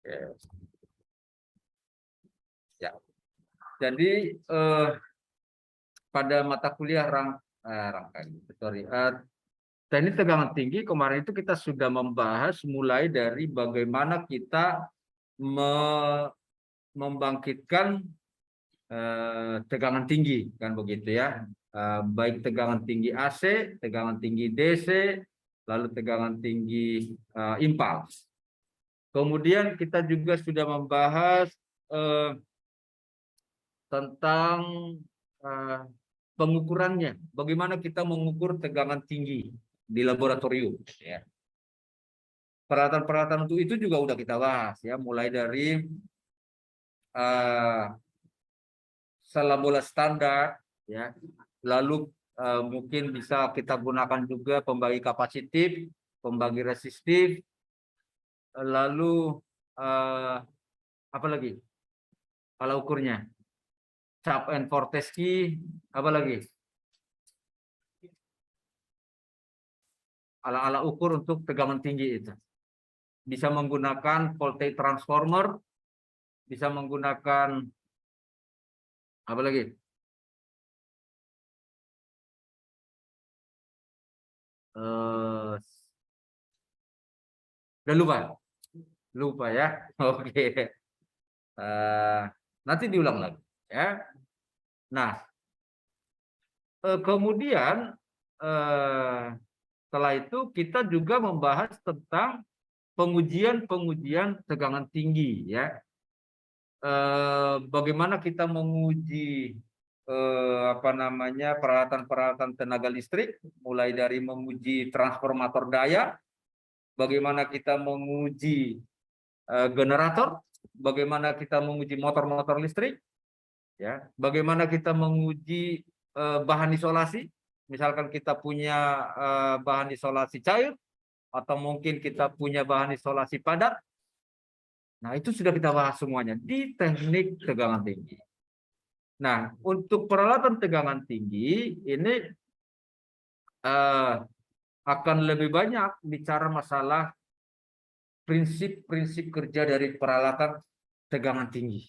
Ya. Ya. Jadi pada mata kuliah teknik tegangan tinggi kemarin itu kita sudah membahas mulai dari bagaimana kita membangkitkan tegangan tinggi, kan begitu ya. Baik tegangan tinggi AC, tegangan tinggi DC, lalu tegangan tinggi impuls. Kemudian kita juga sudah membahas tentang pengukurannya, bagaimana kita mengukur tegangan tinggi di laboratorium. Ya. Peralatan-peralatan untuk itu juga udah kita bahas ya, mulai dari salah bola standar, ya. Lalu mungkin bisa kita gunakan juga pembagi kapasitif, pembagi resistif, lalu apa lagi? Alat ukurnya, Chap and Fortescue, apa lagi? Alat-alat ukur untuk tegangan tinggi itu. Bisa menggunakan voltage transformer, bisa menggunakan apa lagi? Udah lupa ya. Oke. Nanti diulang lagi ya. Nah, kemudian setelah itu kita juga membahas tentang pengujian tegangan tinggi ya. Bagaimana kita menguji peralatan-peralatan tenaga listrik, mulai dari menguji transformator daya, bagaimana kita menguji generator, bagaimana kita menguji motor-motor listrik, ya, bagaimana kita menguji bahan isolasi, misalkan kita punya bahan isolasi cair, atau mungkin kita punya bahan isolasi padat. Nah, itu sudah kita bahas semuanya di teknik tegangan tinggi. Nah, untuk peralatan tegangan tinggi ini akan lebih banyak bicara masalah prinsip-prinsip kerja dari peralatan tegangan tinggi.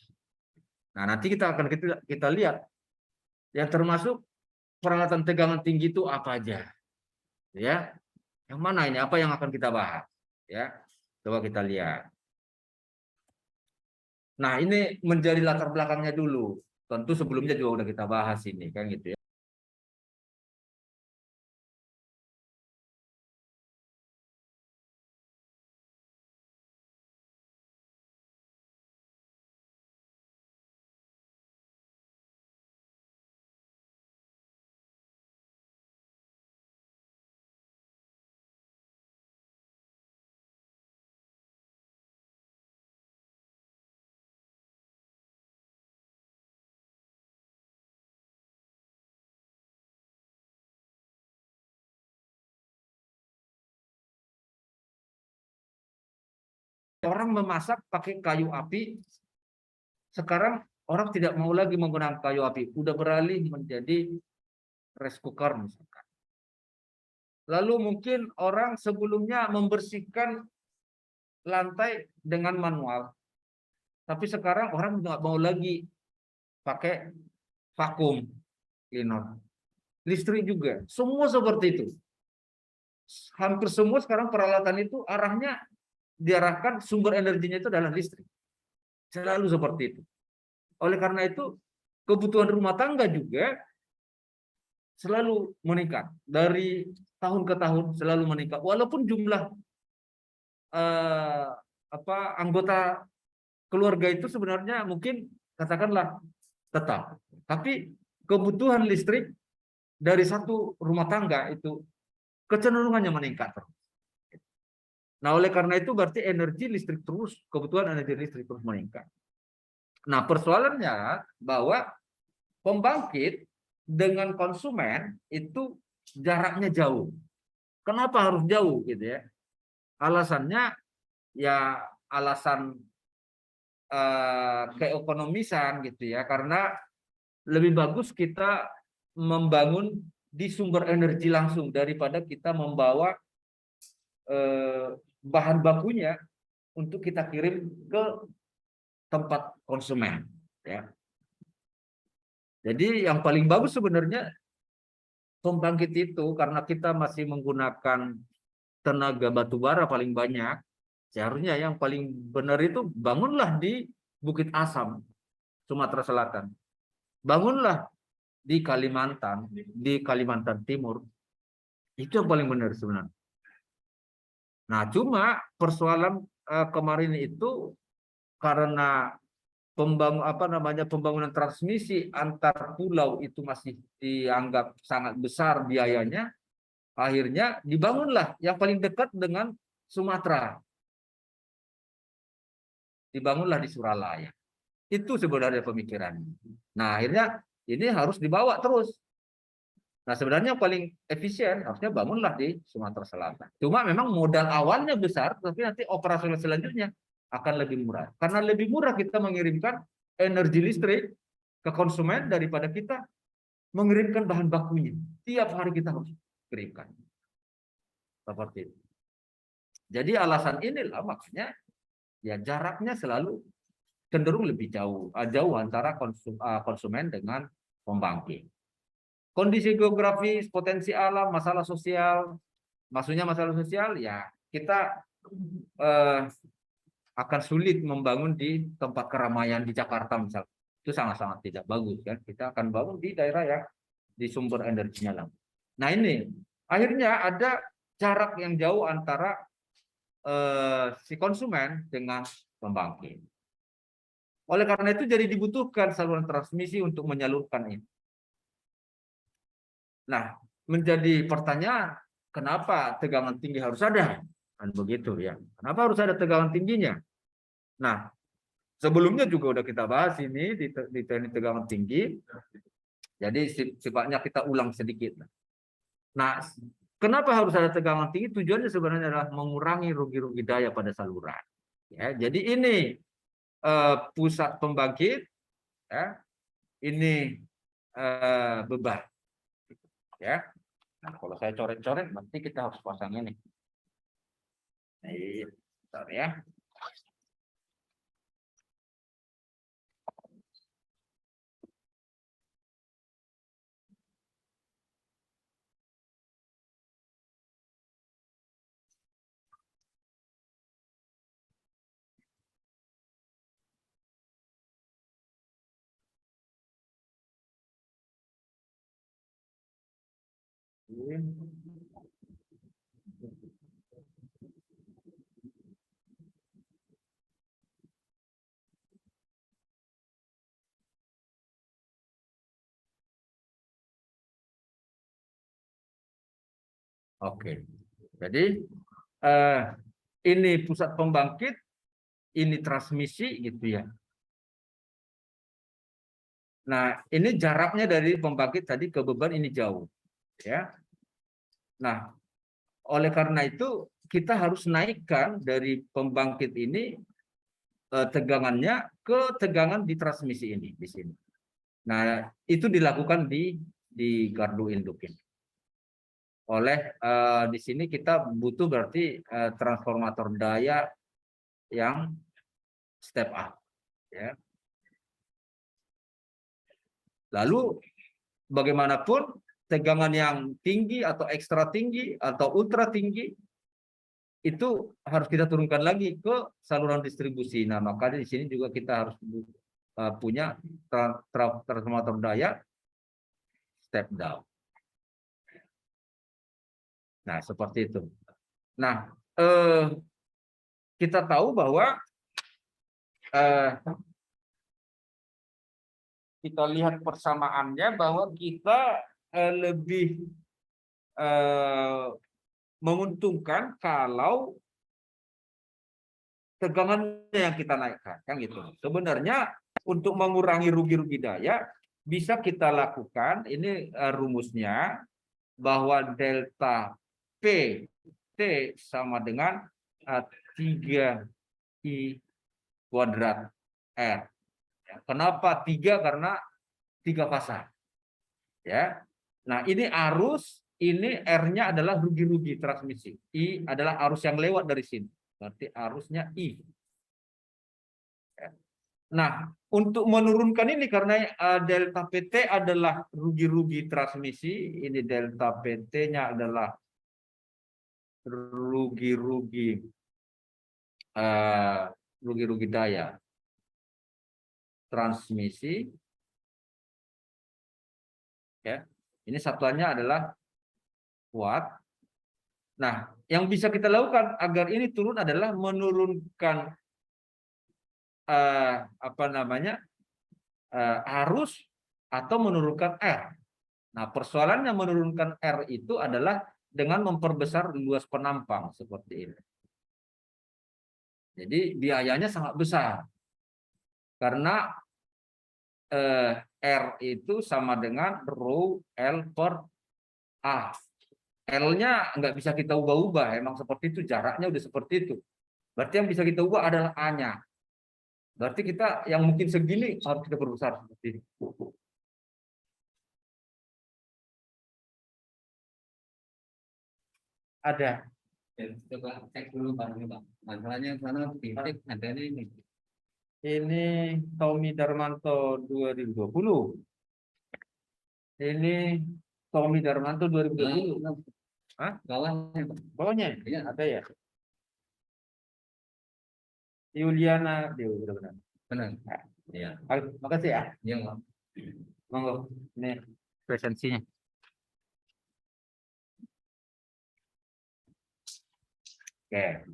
Nah, nanti kita lihat yang termasuk peralatan tegangan tinggi itu apa aja, ya. Yang mana ini? Apa yang akan kita bahas? Ya, coba kita lihat. Nah, ini menjadi latar belakangnya dulu. Tentu sebelumnya juga udah kita bahas ini, kan gitu ya. Orang memasak pakai kayu api, sekarang orang tidak mau lagi menggunakan kayu api, udah beralih menjadi rice cooker misalkan. Lalu mungkin orang sebelumnya membersihkan lantai dengan manual, tapi sekarang orang nggak mau lagi pakai vakum cleaner. Listrik juga, semua seperti itu. Hampir semua sekarang peralatan itu diarahkan sumber energinya itu adalah listrik. Selalu seperti itu. Oleh karena itu, kebutuhan rumah tangga juga selalu meningkat. Dari tahun ke tahun selalu meningkat. Walaupun jumlah anggota keluarga itu sebenarnya mungkin katakanlah tetap. Tapi kebutuhan listrik dari satu rumah tangga itu kecenderungannya meningkat. Nah, oleh karena itu berarti kebutuhan energi listrik terus meningkat. Nah, persoalannya bahwa pembangkit dengan konsumen itu jaraknya jauh. Kenapa harus jauh gitu ya? Alasannya ya alasan keekonomisan gitu ya, karena lebih bagus kita membangun di sumber energi langsung daripada kita membawa bahan bakunya untuk kita kirim ke tempat konsumen, ya. Jadi yang paling bagus sebenarnya pembangkit itu, karena kita masih menggunakan tenaga batu bara paling banyak, seharusnya yang paling benar itu bangunlah di Bukit Asam, Sumatera Selatan. Bangunlah di Kalimantan Timur. Itu yang paling benar sebenarnya. Nah, cuma persoalan kemarin itu karena pembangunan transmisi antar pulau itu masih dianggap sangat besar biayanya, akhirnya dibangunlah yang paling dekat dengan Sumatera. Dibangunlah di Suralaya. Itu sebenarnya pemikirannya. Nah, akhirnya ini harus dibawa terus. Nah, sebenarnya yang paling efisien harusnya bangunlah di Sumatera Selatan. Cuma memang modal awalnya besar, tapi nanti operasional selanjutnya akan lebih murah. Karena lebih murah kita mengirimkan energi listrik ke konsumen daripada kita mengirimkan bahan bakunya. Tiap hari kita harus kirimkan. Seperti itu. Jadi alasan inilah makanya ya jaraknya selalu cenderung lebih jauh antara konsumen dengan pembangkit. Kondisi geografis, potensi alam, masalah sosial, maksudnya masalah sosial ya kita akan sulit membangun di tempat keramaian di Jakarta misalnya. Itu sangat-sangat tidak bagus kan. Kita akan bangun di daerah yang di sumber energinya lah. Nah ini akhirnya ada jarak yang jauh antara si konsumen dengan pembangkit. Oleh karena itu jadi dibutuhkan saluran transmisi untuk menyalurkan ini. Nah, menjadi pertanyaan, kenapa tegangan tinggi harus ada? Kan begitu ya. Kenapa harus ada tegangan tingginya? Nah, sebelumnya juga udah kita bahas ini di teknik tegangan tinggi. Jadi sifatnya kita ulang sedikit. Nah, kenapa harus ada tegangan tinggi? Tujuannya sebenarnya adalah mengurangi rugi-rugi daya pada saluran. Ya, jadi ini pusat pembangkit, ya, ini beban. Ya, nah kalau saya coret-coret nanti kita harus pasang ini. Nih, bentar ya. Oke, jadi ini pusat pembangkit, ini transmisi gitu ya. Nah, ini jaraknya dari pembangkit tadi ke beban ini jauh, ya. Nah, oleh karena itu kita harus naikkan dari pembangkit ini tegangannya ke tegangan di transmisi ini di sini. Nah, itu dilakukan di gardu induk ini. Oleh di sini kita butuh berarti transformator daya yang step up, ya. Lalu bagaimanapun tegangan yang tinggi atau ekstra tinggi atau ultra tinggi itu harus kita turunkan lagi ke saluran distribusi. Nah, makanya di sini juga kita harus punya transformator daya step down. Nah, seperti itu. Nah, kita tahu bahwa kita lihat persamaannya bahwa kita lebih menguntungkan kalau tegangannya yang kita naikkan, kan gitu. Sebenarnya untuk mengurangi rugi-rugi daya bisa kita lakukan ini rumusnya bahwa delta P T sama dengan 3I kuadrat R. Kenapa 3? Karena 3 pasang. Ya. Nah, ini arus, ini R-nya adalah rugi-rugi transmisi. I adalah arus yang lewat dari sini. Berarti arusnya I. Nah, untuk menurunkan ini karena delta PT adalah rugi-rugi transmisi, ini delta PT-nya adalah rugi-rugi rugi-rugi daya transmisi, ya. Ini satuannya adalah watt. Nah, yang bisa kita lakukan agar ini turun adalah menurunkan arus atau menurunkan R. Nah, persoalannya menurunkan R itu adalah dengan memperbesar luas penampang seperti ini. Jadi biayanya sangat besar karena R itu sama dengan rho L per A. L-nya nggak bisa kita ubah-ubah, emang seperti itu, jaraknya udah seperti itu. Berarti yang bisa kita ubah adalah A-nya. Berarti kita yang mungkin segini harus kita perbesar seperti ini. Ada. Coba cek dulu Pak, masalahnya sana titik ada ini. Ini Tommy Darmanto 2020. Ini Tommy Darmanto 2020. Hah? Bawahnya, Bawahnya? Iya. Ada ya? Yuliana, benar-benar. Benar. Iya. Makasih ya. Iya, Pak. Monggo. Ini presensinya. Oke.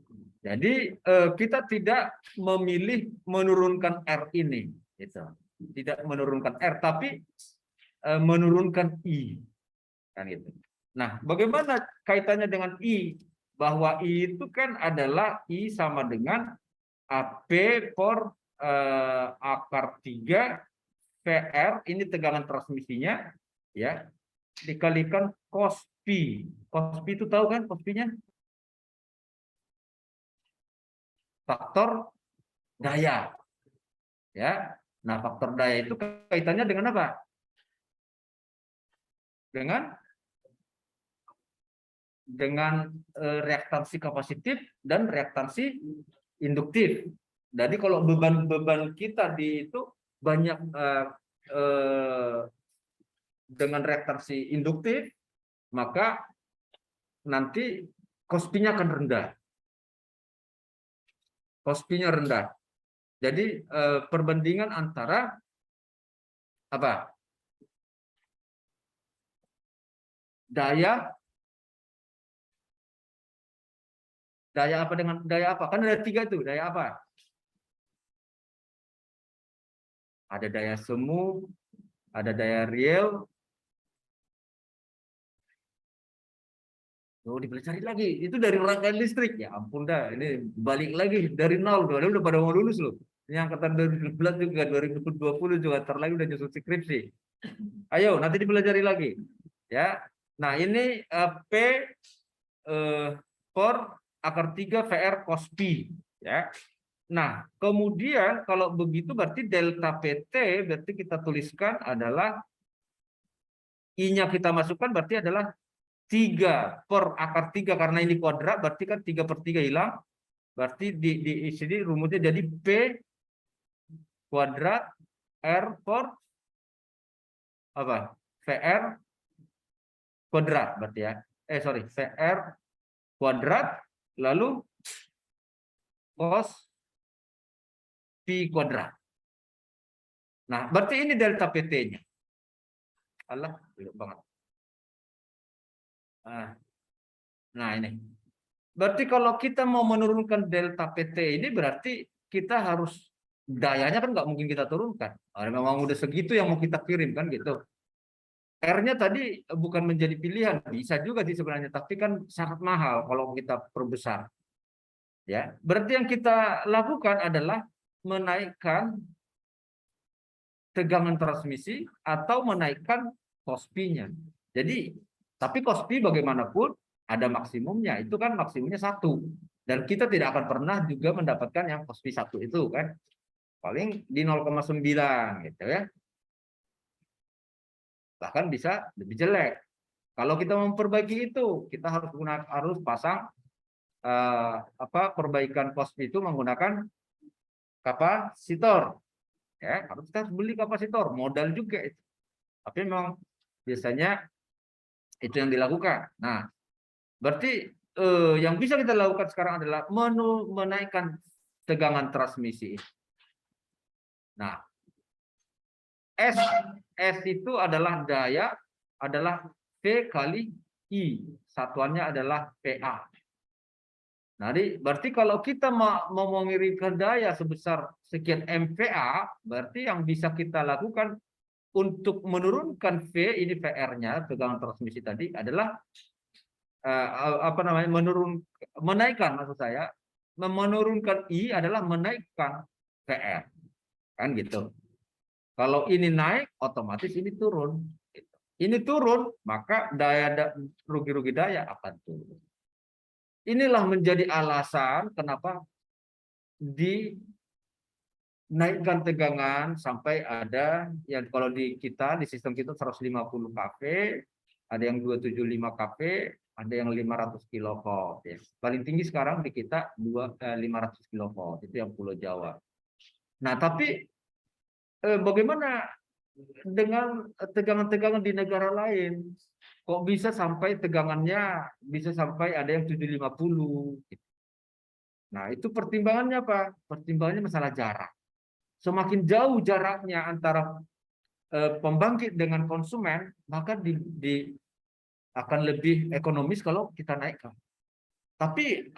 Jadi kita tidak memilih menurunkan R ini, gitu. Tidak menurunkan R, tapi menurunkan I, kan gitu. Nah, bagaimana kaitannya dengan I? Bahwa I itu kan adalah I sama dengan AP per akar 3 PR, ini tegangan transmisinya, ya, dikalikan cos pi. Cos pi itu tahu kan cos pi-nya? Faktor daya, ya. Nah, faktor daya itu kaitannya dengan apa? Dengan reaktansi kapasitif dan reaktansi induktif. Jadi kalau beban-beban kita di itu banyak dengan reaktansi induktif, maka nanti cos pi-nya akan rendah. Cos pi-nya rendah. Jadi perbandingan antara apa? Daya apa dengan daya apa? Kan ada 3 tuh, daya apa? Ada daya semu, ada daya real. Oh, dipelajari lagi. Itu dari rangkaian listrik. Ya ampun dah, ini balik lagi dari nol. Udah pada mau lulus loh. Ini angkatan 2019 juga, 2020 juga terlagi udah nyusun skripsi. Ayo, nanti dipelajari lagi. Ya. Nah, ini P per akar 3 VR cos pi, ya. Nah, kemudian kalau begitu berarti delta PT berarti kita tuliskan adalah I-nya kita masukkan berarti adalah 3 per akar 3 karena ini kuadrat berarti kan 3/3 hilang. Berarti di sini rumusnya jadi P kuadrat R per apa? VR kuadrat berarti ya. Sorry, VR kuadrat lalu cos pi kuadrat. Nah, berarti ini delta PT-nya. Allah, belum banget. Nah, ini. Berarti kalau kita mau menurunkan delta PT ini berarti kita harus dayanya kan nggak mungkin kita turunkan. Memang udah segitu yang mau kita kirim kan gitu. R-nya tadi bukan menjadi pilihan, bisa juga sih sebenarnya, tapi kan sangat mahal kalau kita perbesar. Ya, berarti yang kita lakukan adalah menaikkan tegangan transmisi atau menaikkan cos pi-nya. Jadi, tapi cos pi bagaimanapun ada maksimumnya, itu kan maksimumnya 1. Dan kita tidak akan pernah juga mendapatkan yang cos pi 1 itu kan. Paling di 0,9 gitu ya. Bahkan bisa lebih jelek. Kalau kita memperbaiki itu, kita harus pasang perbaikan pos itu menggunakan kapasitor. Ya, kita harus beli kapasitor, modal juga itu. Tapi memang biasanya itu yang dilakukan. Nah, berarti yang bisa kita lakukan sekarang adalah menaikkan tegangan transmisi. Nah, S itu adalah daya, adalah V kali I. Satuannya adalah PA. Nah, berarti kalau kita mau mengirimkan daya sebesar sekian MVA, berarti yang bisa kita lakukan untuk menurunkan V, ini VR-nya, tegangan transmisi tadi, adalah menaikkan, maksud saya, menurunkan I adalah menaikkan VR. Kan gitu. Kalau ini naik, otomatis ini turun. Ini turun, maka rugi-rugi daya akan turun. Inilah menjadi alasan kenapa dinaikkan tegangan sampai ada yang kalau di sistem kita 150 kV, ada yang 275 kV, ada yang 500 kilovolt. Ya. Paling tinggi sekarang di kita 500 kilovolt, itu yang Pulau Jawa. Nah, tapi bagaimana dengan tegangan-tegangan di negara lain? Kok bisa sampai tegangannya bisa sampai ada yang 750? Nah, itu pertimbangannya apa? Pertimbangannya masalah jarak. Semakin jauh jaraknya antara pembangkit dengan konsumen, maka akan lebih ekonomis kalau kita naikkan. Tapi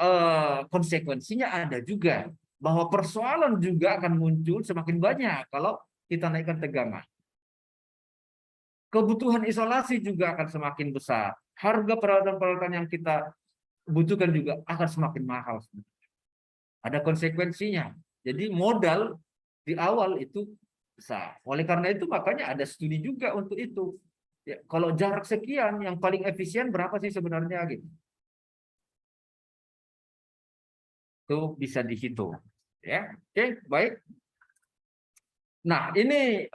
konsekuensinya ada juga, bahwa persoalan juga akan muncul semakin banyak kalau kita naikkan tegangan. Kebutuhan isolasi juga akan semakin besar. Harga peralatan-peralatan yang kita butuhkan juga akan semakin mahal. Ada konsekuensinya. Jadi modal di awal itu besar. Oleh karena itu makanya ada studi juga untuk itu. Ya, kalau jarak sekian yang paling efisien berapa sih sebenarnya gitu. Itu bisa dihitung. Ya, oke, baik. Nah, ini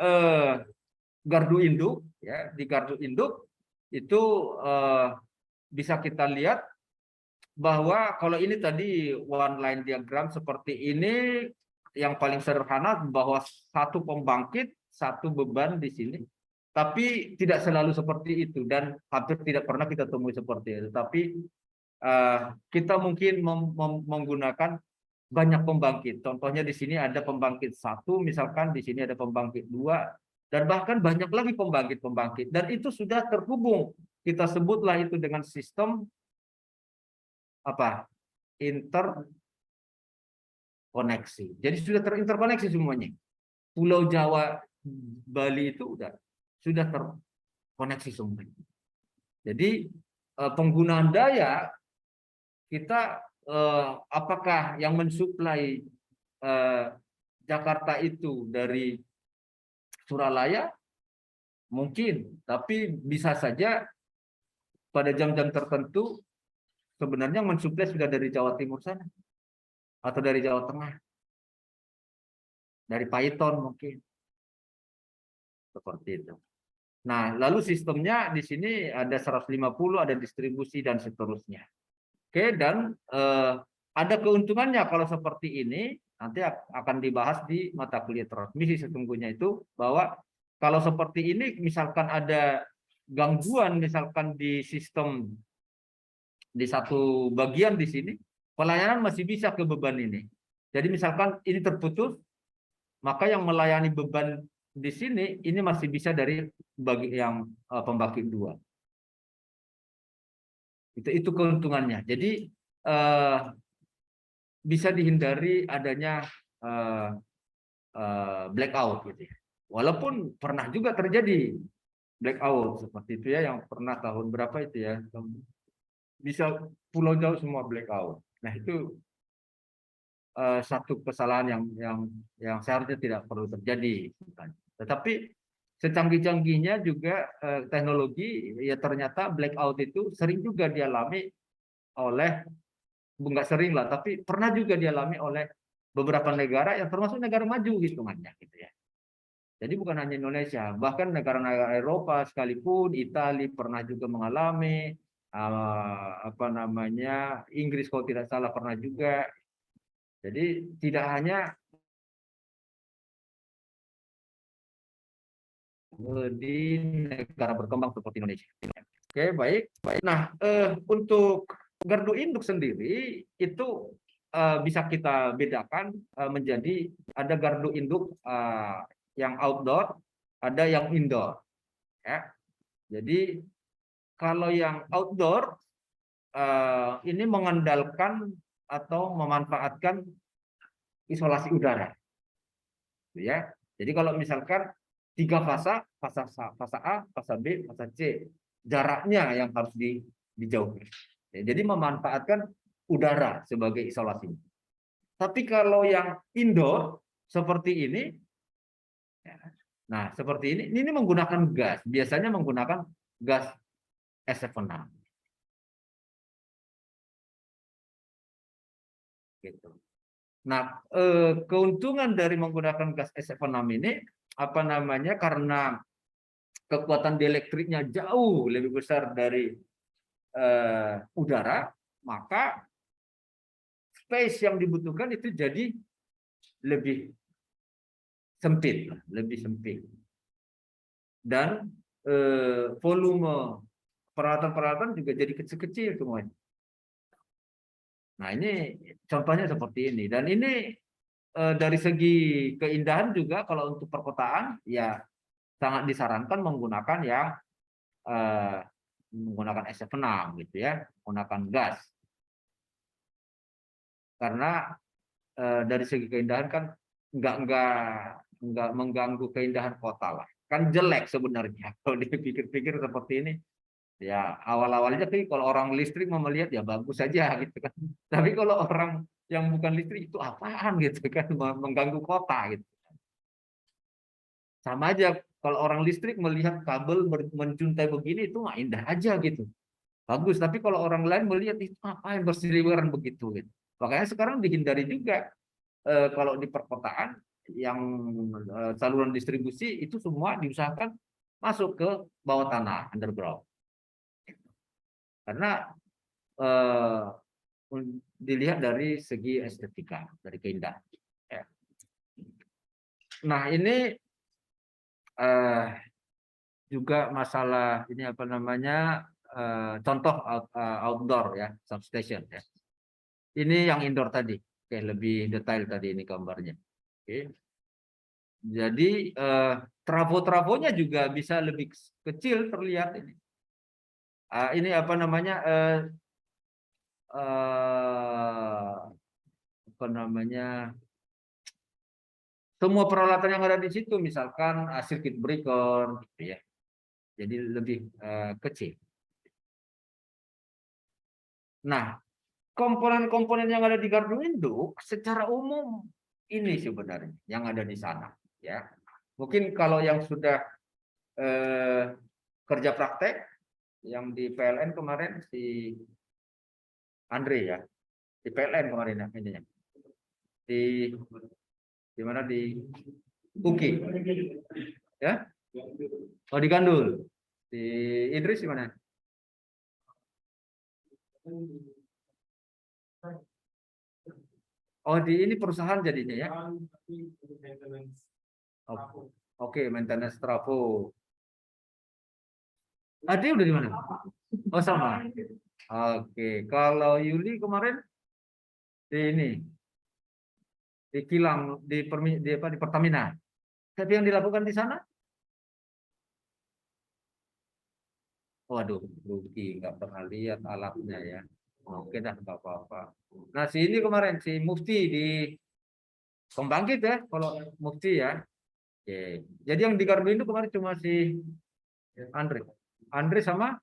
gardu induk, ya. Di gardu induk itu bisa kita lihat bahwa kalau ini tadi one line diagram seperti ini, yang paling sederhana bahwa satu pembangkit, satu beban di sini. Tapi tidak selalu seperti itu dan hampir tidak pernah kita temui seperti itu. Tapi kita mungkin menggunakan banyak pembangkit. Contohnya di sini ada pembangkit satu, misalkan di sini ada pembangkit dua, dan bahkan banyak lagi pembangkit-pembangkit. Dan itu sudah terhubung. Kita sebutlah itu dengan sistem interkoneksi. Jadi sudah terinterkoneksi semuanya. Pulau Jawa, Bali itu sudah terkoneksi semuanya. Jadi penggunaan daya kita apakah yang mensuplai Jakarta itu dari Suralaya? Mungkin, tapi bisa saja pada jam-jam tertentu sebenarnya mensuplai sudah dari Jawa Timur sana atau dari Jawa Tengah, dari Paiton mungkin, seperti itu. Nah, lalu sistemnya di sini ada 150, ada distribusi dan seterusnya. Oke, dan ada keuntungannya kalau seperti ini, nanti akan dibahas di mata kuliah transmisi sesungguhnya itu, bahwa kalau seperti ini misalkan ada gangguan misalkan di sistem di satu bagian di sini, pelayanan masih bisa ke beban ini. Jadi misalkan ini terputus, maka yang melayani beban di sini ini masih bisa dari bagi yang pembangkit dua. Itu keuntungannya. Jadi bisa dihindari adanya blackout gitu ya. Walaupun pernah juga terjadi blackout seperti itu ya, yang pernah tahun berapa itu ya, bisa Pulau Jawa semua blackout. Nah, itu satu kesalahan yang seharusnya tidak perlu terjadi. Tetapi secanggih-canggihnya juga teknologi, ya ternyata blackout itu sering juga dialami oleh, enggak sering lah, tapi pernah juga dialami oleh beberapa negara yang termasuk negara maju hitungannya gitu ya. Jadi bukan hanya Indonesia, bahkan negara-negara Eropa sekalipun, Italia pernah juga mengalami, apa namanya Inggris kalau tidak salah pernah juga. Jadi tidak hanya di negara berkembang seperti Indonesia. Oke, baik. Nah, untuk gardu induk sendiri itu bisa kita bedakan menjadi ada gardu induk yang outdoor, ada yang indoor. Ya. Jadi kalau yang outdoor ini mengandalkan atau memanfaatkan isolasi udara, ya. Jadi kalau misalkan 3 fasa, fasa A, fasa B, fasa C, jaraknya yang harus dijauhi. Ya, jadi memanfaatkan udara sebagai isolasi. Tapi kalau yang indoor seperti ini, ya, nah seperti ini menggunakan gas, biasanya menggunakan gas SF6. Gitu. Nah, keuntungan dari menggunakan gas SF6 ini apa namanya? Karena kekuatan dielektriknya jauh lebih besar dari udara, maka space yang dibutuhkan itu jadi lebih sempit, lebih sempit. Dan volume peralatan-peralatan juga jadi kecil-kecil semuanya. Nah, ini contohnya seperti ini. Dan ini dari segi keindahan juga kalau untuk perkotaan ya sangat disarankan menggunakan yang menggunakan SF6 gitu ya, menggunakan gas. Karena dari segi keindahan kan nggak mengganggu keindahan kota lah. Kan jelek sebenarnya kalau dipikir-pikir seperti ini. Ya awal-awalnya tapi kalau orang listrik mau melihat ya bagus saja gitu kan. Tapi kalau orang yang bukan listrik itu apaan gitu kan, mengganggu kota gitu. Sama aja kalau orang listrik melihat kabel mencuntai begini itu mah indah aja gitu. Bagus, tapi kalau orang lain melihat itu apa yang berseliweran begitu gitu. Makanya sekarang dihindari juga kalau di perkotaan yang saluran distribusi itu semua diusahakan masuk ke bawah tanah underground. Karena eh, dilihat dari segi estetika, dari keindahan. Ya. Nah ini juga masalah ini apa namanya contoh outdoor ya substation ya. Ini yang indoor tadi, oke lebih detail tadi ini gambarnya. Oke. Jadi trafo-trafonya juga bisa lebih kecil terlihat ini. Ini apa namanya apa namanya semua peralatan yang ada di situ, misalkan circuit breaker, gitu ya. Jadi lebih kecil. Nah, komponen-komponen yang ada di gardu induk secara umum ini sebenarnya yang ada di sana, ya. Mungkin kalau yang sudah kerja praktek, yang di PLN kemarin si Andre ya, di PLN kemarin ya, ininya. Di mana di Uki, ya? Oh di Gandul. Di Idris di mana? Oh di ini perusahaan jadinya ya? Oke, maintenance trafo. Ade udah di mana? Oh sama. Oke, kalau Yuli kemarin di ini di kilang di apa di Pertamina. Tapi yang dilakukan di sana? Waduh, rugi nggak pernah lihat alatnya ya. Oke dah nggak apa-apa. Nah si ini kemarin si Mufti di Pembangkit ya, kalau Mufti ya. Oke. Jadi yang di Gardu itu kemarin cuma si Andre. Andre sama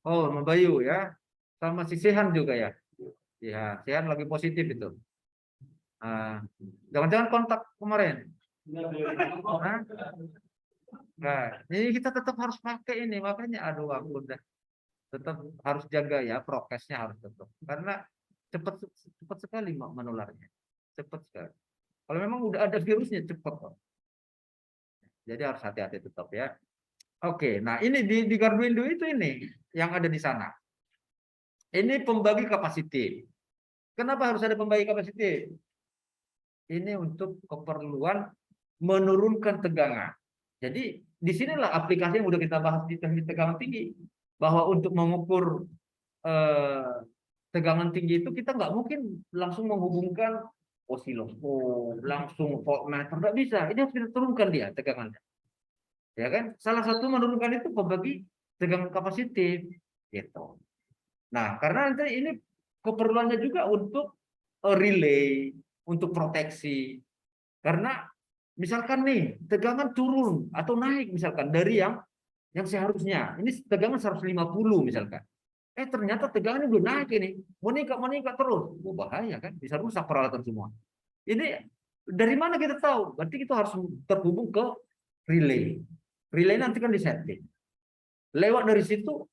Sama Bayu ya. Sama si Sehan juga ya. Ya, Sehan lagi positif itu. Jangan-jangan kontak kemarin. Hah? Nah, ini kita tetap harus pakai ini, makanya aduh aku udah tetap harus jaga ya prokesnya harus tetap karena cepat cepat sekali menularnya. Cepat sekali. Kalau memang udah ada virusnya cepat kok. Jadi harus hati-hati tetap ya. Oke, nah ini di Garduindo itu ini yang ada di sana. Ini pembagi kapasitif. Kenapa harus ada pembagi kapasitif? Ini untuk keperluan menurunkan tegangan. Jadi disinilah aplikasi yang udah kita bahas di teknik tegangan tinggi, bahwa untuk mengukur tegangan tinggi itu kita nggak mungkin langsung menghubungkan osiloskop, langsung voltmeter, nggak bisa. Ini harus kita turunkan dia tegangannya, ya kan? Salah satu menurunkan itu pembagi tegangan kapasitif, gitu. Nah, karena nanti ini keperluannya juga untuk relay, untuk proteksi. Karena misalkan nih tegangan turun atau naik misalkan dari yang seharusnya ini tegangan 150 misalkan. Ternyata tegangannya udah naik ini, meningkat terus. Bahaya kan, bisa rusak peralatan semua. Ini dari mana kita tahu? Berarti kita harus terhubung ke relay. Relay nanti kan disetting. Lewat dari situ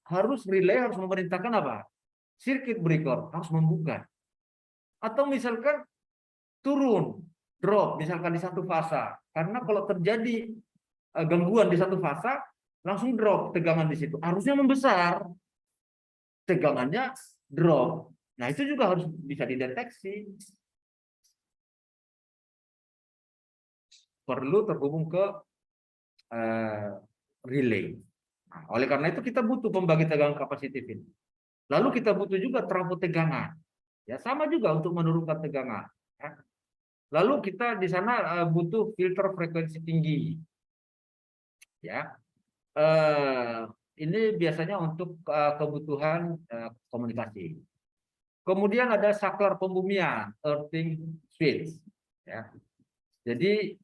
relay harus memerintahkan apa? Circuit breaker harus membuka. Atau misalkan turun, drop misalkan di satu fasa. Karena kalau terjadi gangguan di satu fasa, langsung drop tegangan di situ. Harusnya membesar, tegangannya drop. Nah, itu juga harus bisa dideteksi. Perlu terhubung ke relay. Nah, oleh karena itu kita butuh pembagi tegangan kapasitif ini. Lalu kita butuh juga trafo tegangan. Ya, sama juga untuk menurunkan tegangan. Ya. Lalu kita di sana butuh filter frekuensi tinggi. Ya. Ini biasanya untuk kebutuhan komunikasi. Kemudian ada saklar pembumian, earthing switch. Ya. Jadi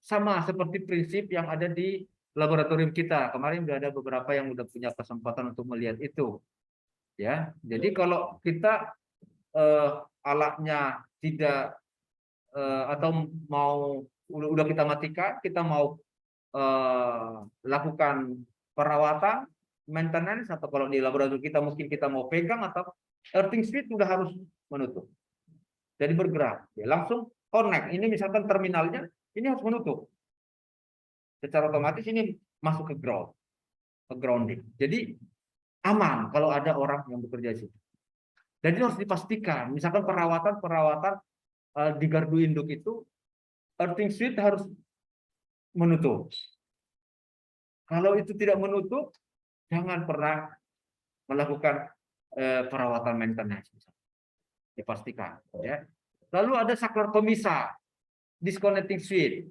sama seperti prinsip yang ada di laboratorium kita. Kemarin sudah ada beberapa yang sudah punya kesempatan untuk melihat itu. Ya, jadi kalau kita alatnya tidak atau mau udah kita matikan, kita mau lakukan perawatan, maintenance, atau kalau di laboratorium kita mungkin kita mau pegang, atau earthing switch sudah harus menutup. Jadi bergerak, ya, langsung connect. Ini misalkan terminalnya, ini harus menutup. Secara otomatis ini masuk ke grounding. Jadi aman kalau ada orang yang bekerja di situ. Jadi harus dipastikan, misalkan perawatan di gardu induk itu, earthing switch harus menutup. Kalau itu tidak menutup, jangan pernah melakukan perawatan maintenance. Dipastikan. Ya. Lalu ada saklar pemisah, disconnecting switch.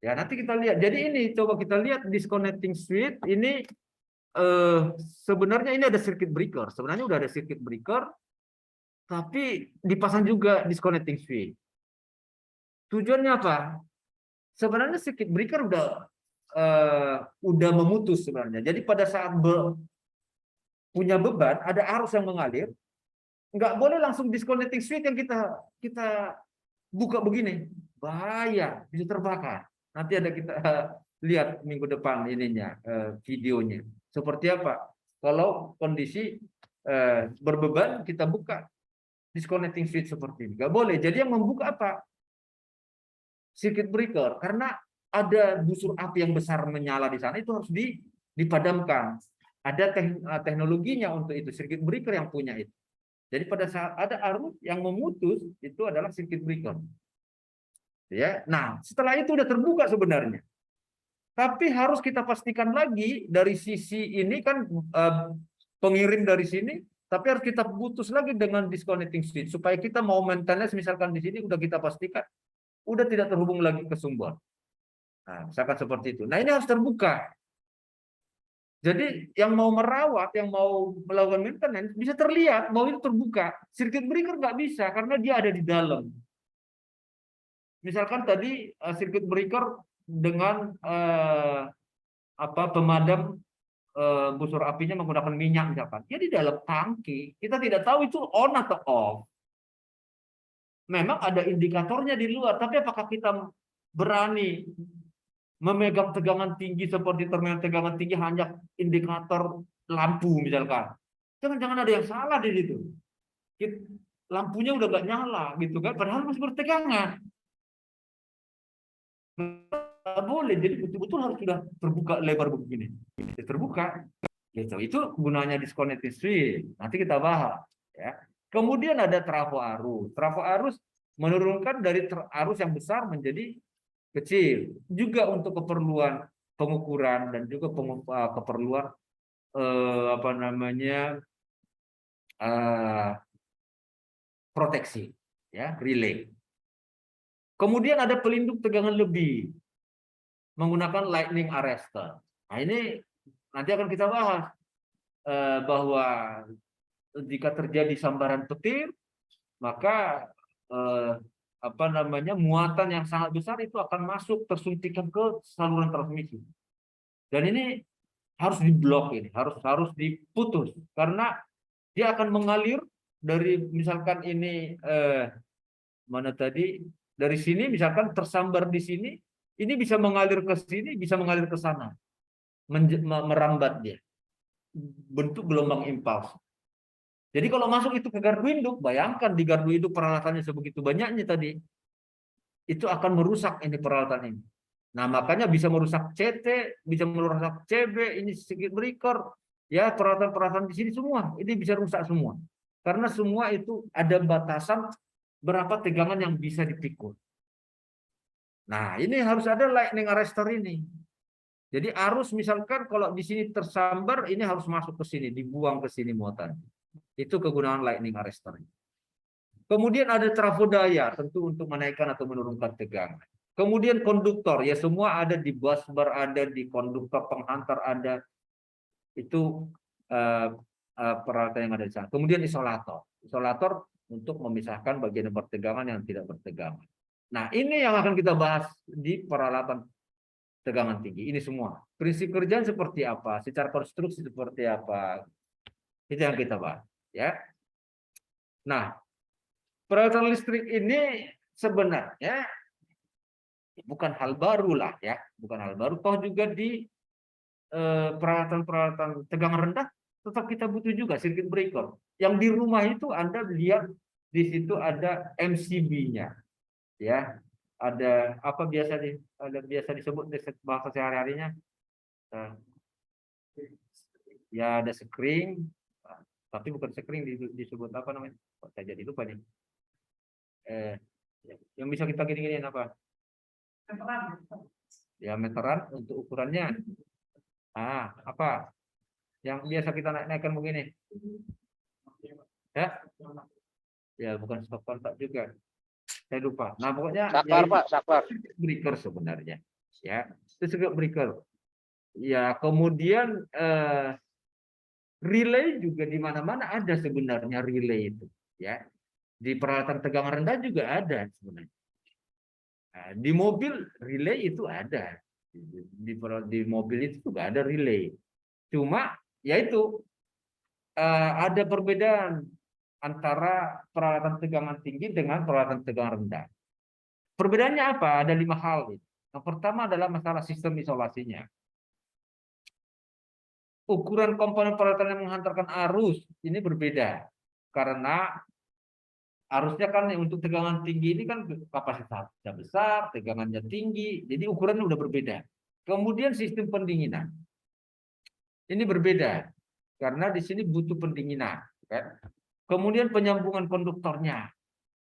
Ya, nanti kita lihat. Jadi ini coba kita lihat disconnecting switch ini sebenarnya ini ada circuit breaker. Sebenarnya udah ada circuit breaker, tapi dipasang juga disconnecting switch. Tujuannya apa? Sebenarnya circuit breaker udah memutus sebenarnya. Jadi pada saat punya beban, ada arus yang mengalir, nggak boleh langsung disconnecting switch yang kita buka begini, bahaya, bisa terbakar. Nanti ada kita lihat minggu depan ininya videonya. Seperti apa? Kalau kondisi berbeban kita buka disconnecting switch seperti ini, nggak boleh. Jadi yang membuka apa? Circuit breaker, karena ada busur api yang besar menyala di sana, itu harus dipadamkan. Ada teknologinya untuk itu, circuit breaker yang punya itu. Jadi pada saat ada arus yang memutus, itu adalah circuit breaker. Ya, nah setelah itu udah terbuka sebenarnya. Tapi harus kita pastikan lagi dari sisi ini kan pengirim dari sini, tapi harus kita putus lagi dengan disconnecting switch supaya kita mau maintenance misalkan di sini udah kita pastikan udah tidak terhubung lagi ke sumber. Nah, misalkan seperti itu. Nah, ini harus terbuka. Jadi yang mau merawat, yang mau melakukan maintenance bisa terlihat bahwa itu terbuka. Circuit breaker nggak bisa karena dia ada di dalam. Misalkan tadi circuit breaker dengan pemadam busur apinya menggunakan minyak misalkan. Dia di dalam tangki. Kita tidak tahu itu on atau off. Memang ada indikatornya di luar, tapi apakah kita berani memegang tegangan tinggi seperti terminal tegangan tinggi hanya indikator lampu misalkan? Jangan-jangan ada yang salah di situ. Lampunya udah nggak nyala gitu kan, padahal masih bertegangan. Nggak boleh, jadi betul-betul harus sudah terbuka lebar begini. Terbuka. Gitu. Itu gunanya disconnected switch. Nanti kita bahas. Ya. Kemudian ada trafo arus. Trafo arus menurunkan dari arus yang besar menjadi kecil. Juga untuk keperluan pengukuran dan juga keperluan apa namanya proteksi, ya, relay. Kemudian ada pelindung tegangan lebih menggunakan lightning arrestor. Nah, ini nanti akan kita bahas bahwa jika terjadi sambaran petir, maka apa namanya muatan yang sangat besar itu akan masuk tersuntikan ke saluran transmisi. Dan ini harus diblok, ini harus diputus karena dia akan mengalir dari misalkan ini mana tadi dari sini misalkan tersambar di sini, ini bisa mengalir ke sini, bisa mengalir ke sana, merambat dia, bentuk gelombang impuls. Jadi kalau masuk itu ke gardu induk, bayangkan di gardu induk peralatannya sebegitu banyaknya tadi, itu akan merusak ini peralatan ini. Nah makanya bisa merusak CT, bisa merusak CB, ini circuit breaker, ya peralatan-peralatan di sini semua, ini bisa rusak semua. Karena semua itu ada batasan berapa tegangan yang bisa dipikul. Nah ini harus ada lightning arrestor ini. Jadi arus misalkan kalau di sini tersambar, ini harus masuk ke sini, dibuang ke sini muatan. Itu kegunaan lightning arrestor. Kemudian ada trafo daya, tentu untuk menaikkan atau menurunkan tegangan. Kemudian konduktor, ya semua ada di busbar, ada di konduktor penghantar, ada itu peralatan yang ada di sana. Kemudian isolator untuk memisahkan bagian bertegangan yang tidak bertegangan. Nah ini yang akan kita bahas di peralatan tegangan tinggi. Ini semua prinsip kerjaan seperti apa, secara konstruksi seperti apa, itu yang kita bahas. Ya. Nah peralatan listrik ini sebenarnya bukan hal baru lah ya, bukan hal baru. Toh juga di peralatan-peralatan tegangan rendah tetap kita butuh juga circuit breaker. Yang di rumah itu Anda lihat di situ ada MCB-nya, ya. Ada apa biasa disebut bahasa sehari-harinya, ya ada screen, tapi bukan screen disebut apa namanya? Kok saya jadi lupa nih. Yang bisa kita gini-giniin apa? Ya meteran untuk ukurannya. Apa? Yang biasa kita naik-naikkan begini. Ya? Ya bukan stop kontak juga. Saya lupa. Nah, pokoknya Saklar, ya, Pak, saklar. breaker sebenarnya. Ya, itu juga breaker. Ya, kemudian relay juga di mana-mana ada sebenarnya relay itu, ya. Di peralatan tegangan rendah juga ada sebenarnya. Nah, di mobil relay itu ada. Di mobil itu juga ada relay. Cuma yaitu ada perbedaan antara peralatan tegangan tinggi dengan peralatan tegangan rendah. Perbedaannya apa? Ada 5 hal. Yang pertama adalah masalah sistem isolasinya. Ukuran komponen peralatan yang menghantarkan arus ini berbeda. Karena arusnya kan untuk tegangan tinggi ini kan kapasitasnya besar, tegangannya tinggi, jadi ukurannya udah berbeda. Kemudian sistem pendinginan. Ini berbeda. Karena di sini butuh pendinginan. Kan? Kemudian penyambungan konduktornya.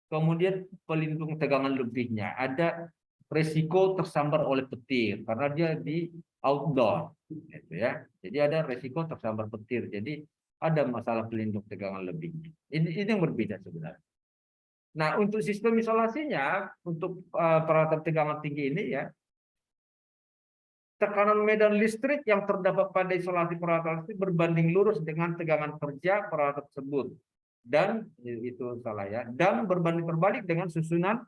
Kemudian pelindung tegangan lebihnya. Ada resiko tersambar oleh petir karena dia di outdoor, gitu ya. Jadi ada resiko tersambar petir. Jadi ada masalah pelindung tegangan lebihnya. Ini yang berbeda sebenarnya. Nah, untuk sistem isolasinya, untuk peralatan tegangan tinggi ini ya, tekanan medan listrik yang terdapat pada isolasi peralatan listrik berbanding lurus dengan tegangan kerja peralatan tersebut. Dan itu salah ya, dan berbanding terbalik dengan susunan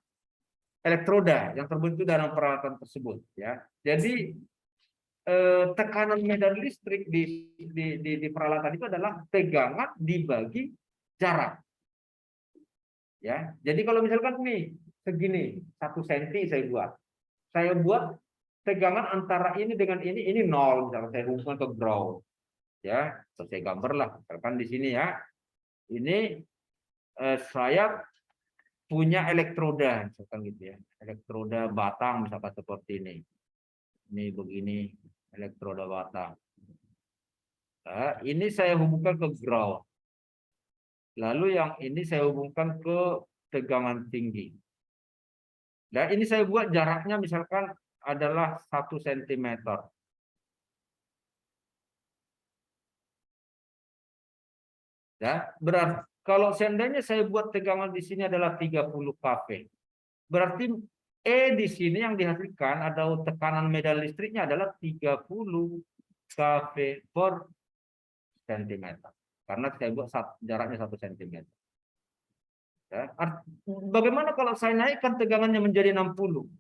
elektroda yang terbentuk dalam peralatan tersebut ya. Jadi tekanan medan listrik di peralatan itu adalah tegangan dibagi jarak ya. Jadi kalau misalkan nih segini 1 cm saya buat tegangan antara ini dengan ini 0, misalkan saya hubungkan ke ground ya, saya gambar lah misalkan di sini ya. Ini saya punya elektroda misalkan gitu ya, elektroda batang misalkan seperti ini. Ini begini elektroda batang. Nah, ini saya hubungkan ke ground. Lalu yang ini saya hubungkan ke tegangan tinggi. Nah, ini saya buat jaraknya misalkan adalah 1 cm. Ya, berarti kalau seandainya saya buat tegangan di sini adalah 30 kV. Berarti E di sini yang dihasilkan atau tekanan medan listriknya adalah 30 kV per cm. Karena saya buat jaraknya 1 cm. Ya, bagaimana kalau saya naikkan tegangannya menjadi 60?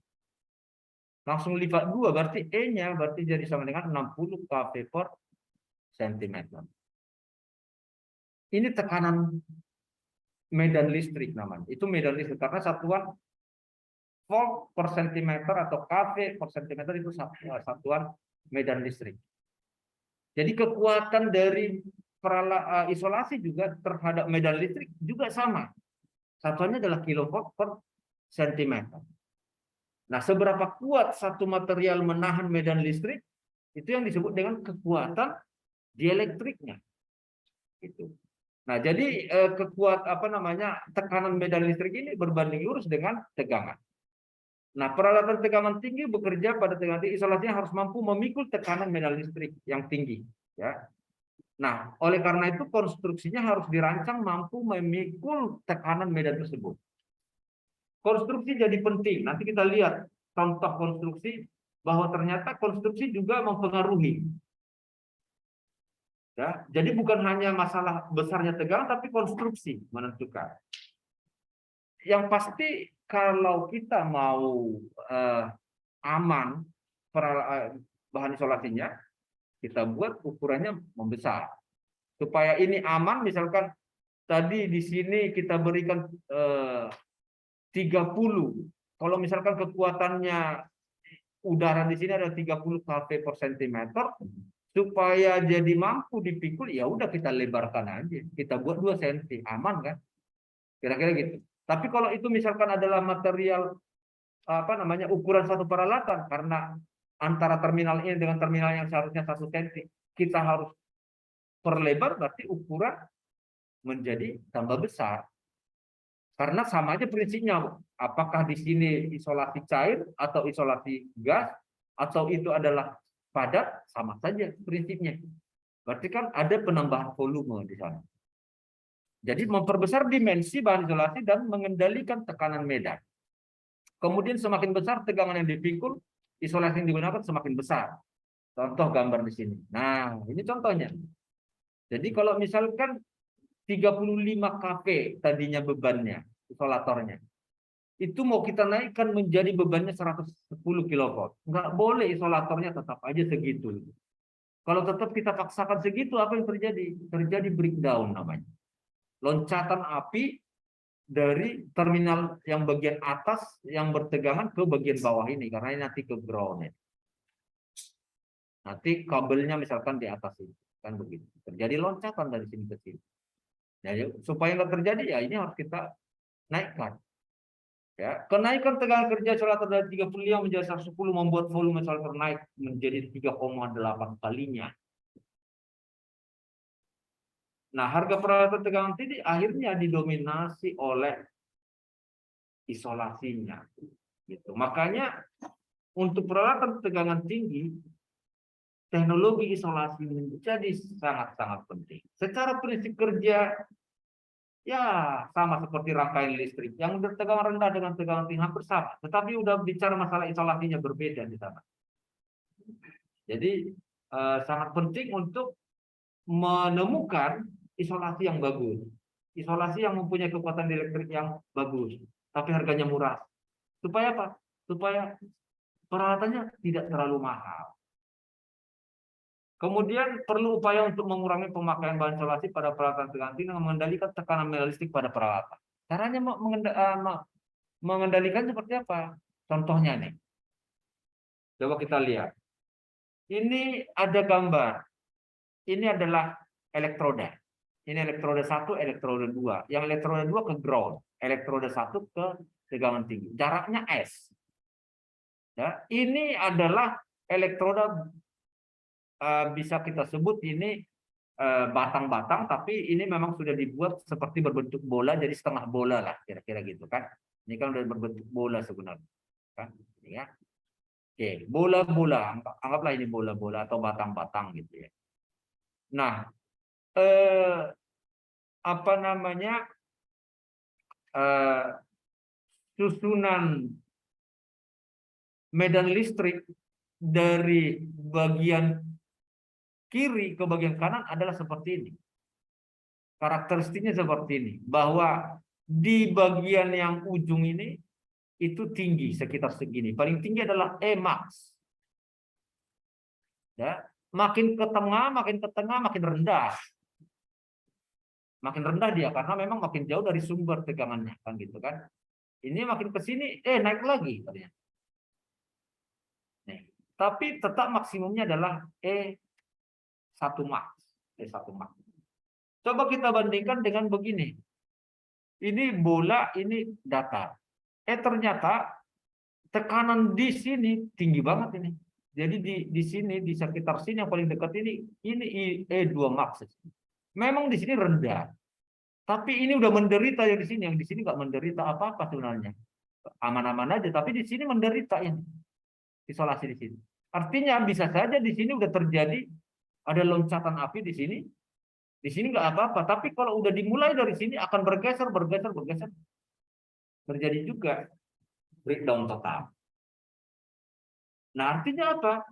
Langsung lipat 2, berarti E-nya berarti jadi sama dengan 60 kV per cm. Ini tekanan medan listrik namanya. Itu medan listrik karena satuan volt per centimeter atau kV per centimeter itu satuan medan listrik. Jadi kekuatan dari isolasi juga terhadap medan listrik juga sama. Satuannya adalah kilowatt per centimeter. Nah, seberapa kuat satu material menahan medan listrik itu yang disebut dengan kekuatan dielektriknya. Itu. Nah, jadi tekanan medan listrik ini berbanding lurus dengan tegangan. Nah, peralatan tegangan tinggi bekerja pada tegangan tinggi, isolasinya harus mampu memikul tekanan medan listrik yang tinggi, ya. Nah, oleh karena itu konstruksinya harus dirancang mampu memikul tekanan medan tersebut. Konstruksi jadi penting. Nanti kita lihat contoh konstruksi bahwa ternyata konstruksi juga mempengaruhi. Ya, jadi bukan hanya masalah besarnya tegangan, tapi konstruksi menentukan. Yang pasti kalau kita mau aman bahan isolasinya, kita buat ukurannya membesar. Supaya ini aman, misalkan tadi di sini kita berikan 30. Kalau misalkan kekuatannya udara di sini ada 30 kV per centimeter, supaya jadi mampu dipikul, ya udah kita lebarkan aja, kita buat 2 cm, aman kan, kira-kira gitu. Tapi kalau itu misalkan adalah material ukuran satu peralatan, karena antara terminal ini dengan terminal yang seharusnya 1 cm kita harus perlebar, berarti ukuran menjadi tambah besar. Karena sama aja prinsipnya, apakah di sini isolasi cair atau isolasi gas atau itu adalah padat, sama saja prinsipnya. Berarti kan ada penambahan volume di sana. Jadi memperbesar dimensi bahan isolasi dan mengendalikan tekanan medan. Kemudian semakin besar tegangan yang dipikul, isolasi yang digunakan semakin besar. Contoh gambar di sini. Nah, ini contohnya. Jadi kalau misalkan 35 kV tadinya bebannya, isolatornya, itu mau kita naikkan menjadi bebannya 110 kV. Nggak boleh, isolatornya tetap aja segitu. Kalau tetap kita paksakan segitu, apa yang terjadi? Terjadi breakdown namanya. Loncatan api dari terminal yang bagian atas yang bertegangan ke bagian bawah ini, karena ini nanti ke ground. Nanti kabelnya misalkan di atas ini, kan begitu. Terjadi loncatan dari sini ke sini. Jadi supaya nggak terjadi, ya ini harus kita naikkan. Ya, kenaikan tegangan kerja isolator dari 35 menjadi 110 membuat volume isolator naik menjadi 3,8 kalinya. Nah, harga peralatan tegangan tinggi akhirnya didominasi oleh isolasinya. Gitu. Makanya untuk peralatan tegangan tinggi, teknologi isolasi menjadi sangat-sangat penting. Secara prinsip kerja, ya sama seperti rangkaian listrik. Yang tegangan rendah dengan tegangan tinggi hampir sama. Tetapi udah bicara masalah isolasinya berbeda di sana. Jadi sangat penting untuk menemukan isolasi yang bagus. Isolasi yang mempunyai kekuatan elektrik yang bagus. Tapi harganya murah. Supaya apa? Supaya peralatannya tidak terlalu mahal. Kemudian perlu upaya untuk mengurangi pemakaian bahan isolasi pada peralatan tegangan tinggi dengan mengendalikan tekanan medan listrik pada peralatan. Caranya mengendalikan seperti apa? Contohnya nih. Coba kita lihat. Ini ada gambar. Ini adalah elektroda. Ini elektroda 1, elektroda 2. Yang elektroda 2 ke ground. Elektroda 1 ke tegangan tinggi. Jaraknya S. Ya, ini adalah elektroda bisa kita sebut ini batang-batang, tapi ini memang sudah dibuat seperti berbentuk bola, jadi setengah bola lah kira-kira gitu kan. Ini kan udah berbentuk bola sebenarnya kan, ya. Oke, bola-bola, anggaplah ini bola-bola atau batang-batang gitu ya. Nah, apa namanya, susunan medan listrik dari bagian kiri ke bagian kanan adalah seperti ini. Karakteristiknya seperti ini, bahwa di bagian yang ujung ini itu tinggi sekitar segini. Paling tinggi adalah E max. Ya, makin ke tengah, makin rendah. Makin rendah dia karena memang makin jauh dari sumber tegangannya kan gitu kan. Ini makin ke sini naik lagi ternyata. Nih, tapi tetap maksimumnya adalah E1 max. E1 max. Coba kita bandingkan dengan begini. Ini bola, ini datar. Ternyata tekanan di sini tinggi banget ini. Jadi di sini, di sekitar sini yang paling dekat ini E2 max. Memang di sini rendah. Tapi ini udah menderita yang di sini nggak menderita apa-apa sebenarnya. Aman-aman aja, tapi di sini menderita ini. Isolasi di sini. Artinya bisa saja di sini udah terjadi ada loncatan api di sini. Di sini nggak apa-apa, tapi kalau udah dimulai dari sini akan bergeser. Terjadi juga breakdown total. Nah, artinya apa?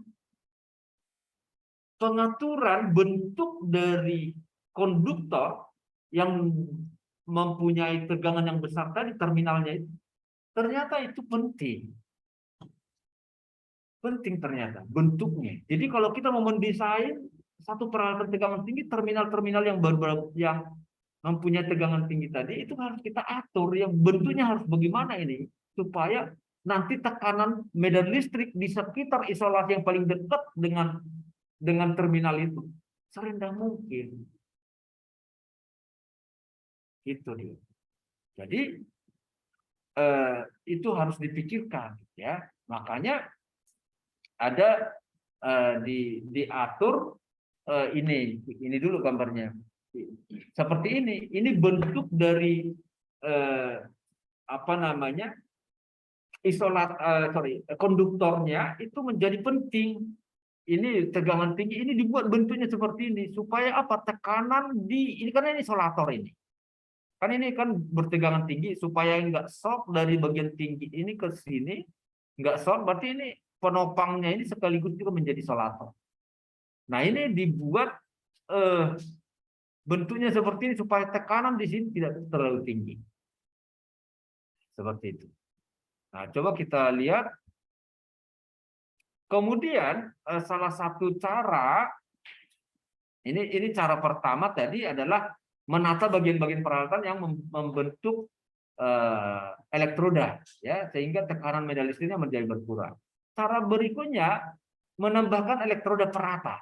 Pengaturan bentuk dari konduktor yang mempunyai tegangan yang besar tadi, terminalnya itu, ternyata itu penting. Penting ternyata bentuknya. Jadi kalau kita mau mendesain satu peralatan tegangan tinggi, terminal-terminal yang mempunyai tegangan tinggi tadi itu harus kita atur, yang bentuknya harus bagaimana ini supaya nanti tekanan medan listrik di sekitar isolasi yang paling dekat dengan terminal itu serendah mungkin. Gitu dia. Jadi itu harus dipikirkan ya. Makanya ada diatur ini dulu gambarnya. Seperti ini bentuk dari apa namanya, konduktornya itu menjadi penting. Ini tegangan tinggi ini dibuat bentuknya seperti ini supaya apa, tekanan ini karena ini isolator ini kan, ini kan bertegangan tinggi supaya nggak shock dari bagian tinggi ini ke sini, nggak shock, berarti ini penopangnya ini sekaligus juga menjadi isolator. Nah, ini dibuat bentuknya seperti ini supaya tekanan di sini tidak terlalu tinggi. Seperti itu. Nah, coba kita lihat. Kemudian salah satu cara, ini cara pertama tadi adalah menata bagian-bagian peralatan yang membentuk elektroda, ya, sehingga tekanan medan listriknya menjadi berkurang. Cara berikutnya menambahkan elektroda perata.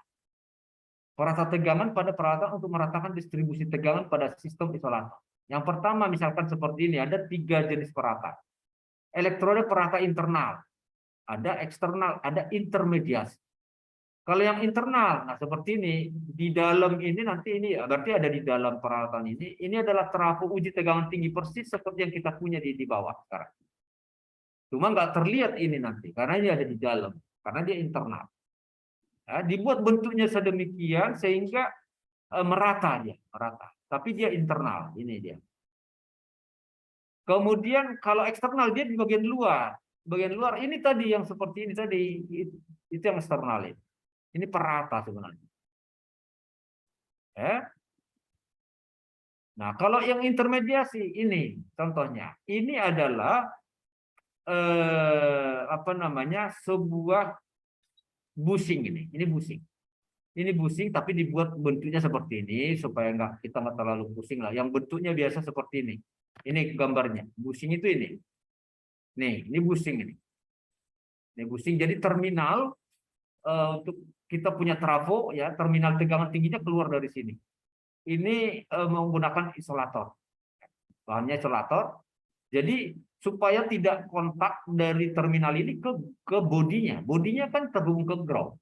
Perata tegangan pada peralatan untuk meratakan distribusi tegangan pada sistem isolator. Yang pertama misalkan seperti ini, ada 3 jenis perata. Elektroda perata internal, ada eksternal, ada intermediasi. Kalau yang internal, nah seperti ini, di dalam ini nanti ini, berarti ada di dalam peralatan ini adalah trafo uji tegangan tinggi persis seperti yang kita punya di bawah sekarang. Cuma nggak terlihat ini nanti, karena ini ada di dalam, karena dia internal. Ya, dibuat bentuknya sedemikian sehingga merata dia, merata. Tapi dia internal, ini dia. Kemudian kalau eksternal dia di bagian luar. Bagian luar ini tadi yang seperti ini tadi, itu yang eksternal ini. Ini perata sebenarnya. Ya. Nah, kalau yang intermediasi ini contohnya, ini adalah apa namanya, sebuah busing ini. Ini busing. Ini busing tapi dibuat bentuknya seperti ini supaya kita nggak terlalu pusing lah. Yang bentuknya biasa seperti ini. Ini gambarnya. Busing itu ini. Nih, ini busing ini. Ini busing. Jadi terminal untuk kita punya trafo ya, terminal tegangan tingginya keluar dari sini. Ini menggunakan isolator. Bahannya isolator. Jadi supaya tidak kontak dari terminal ini ke bodinya. Bodinya kan terhubung ke ground.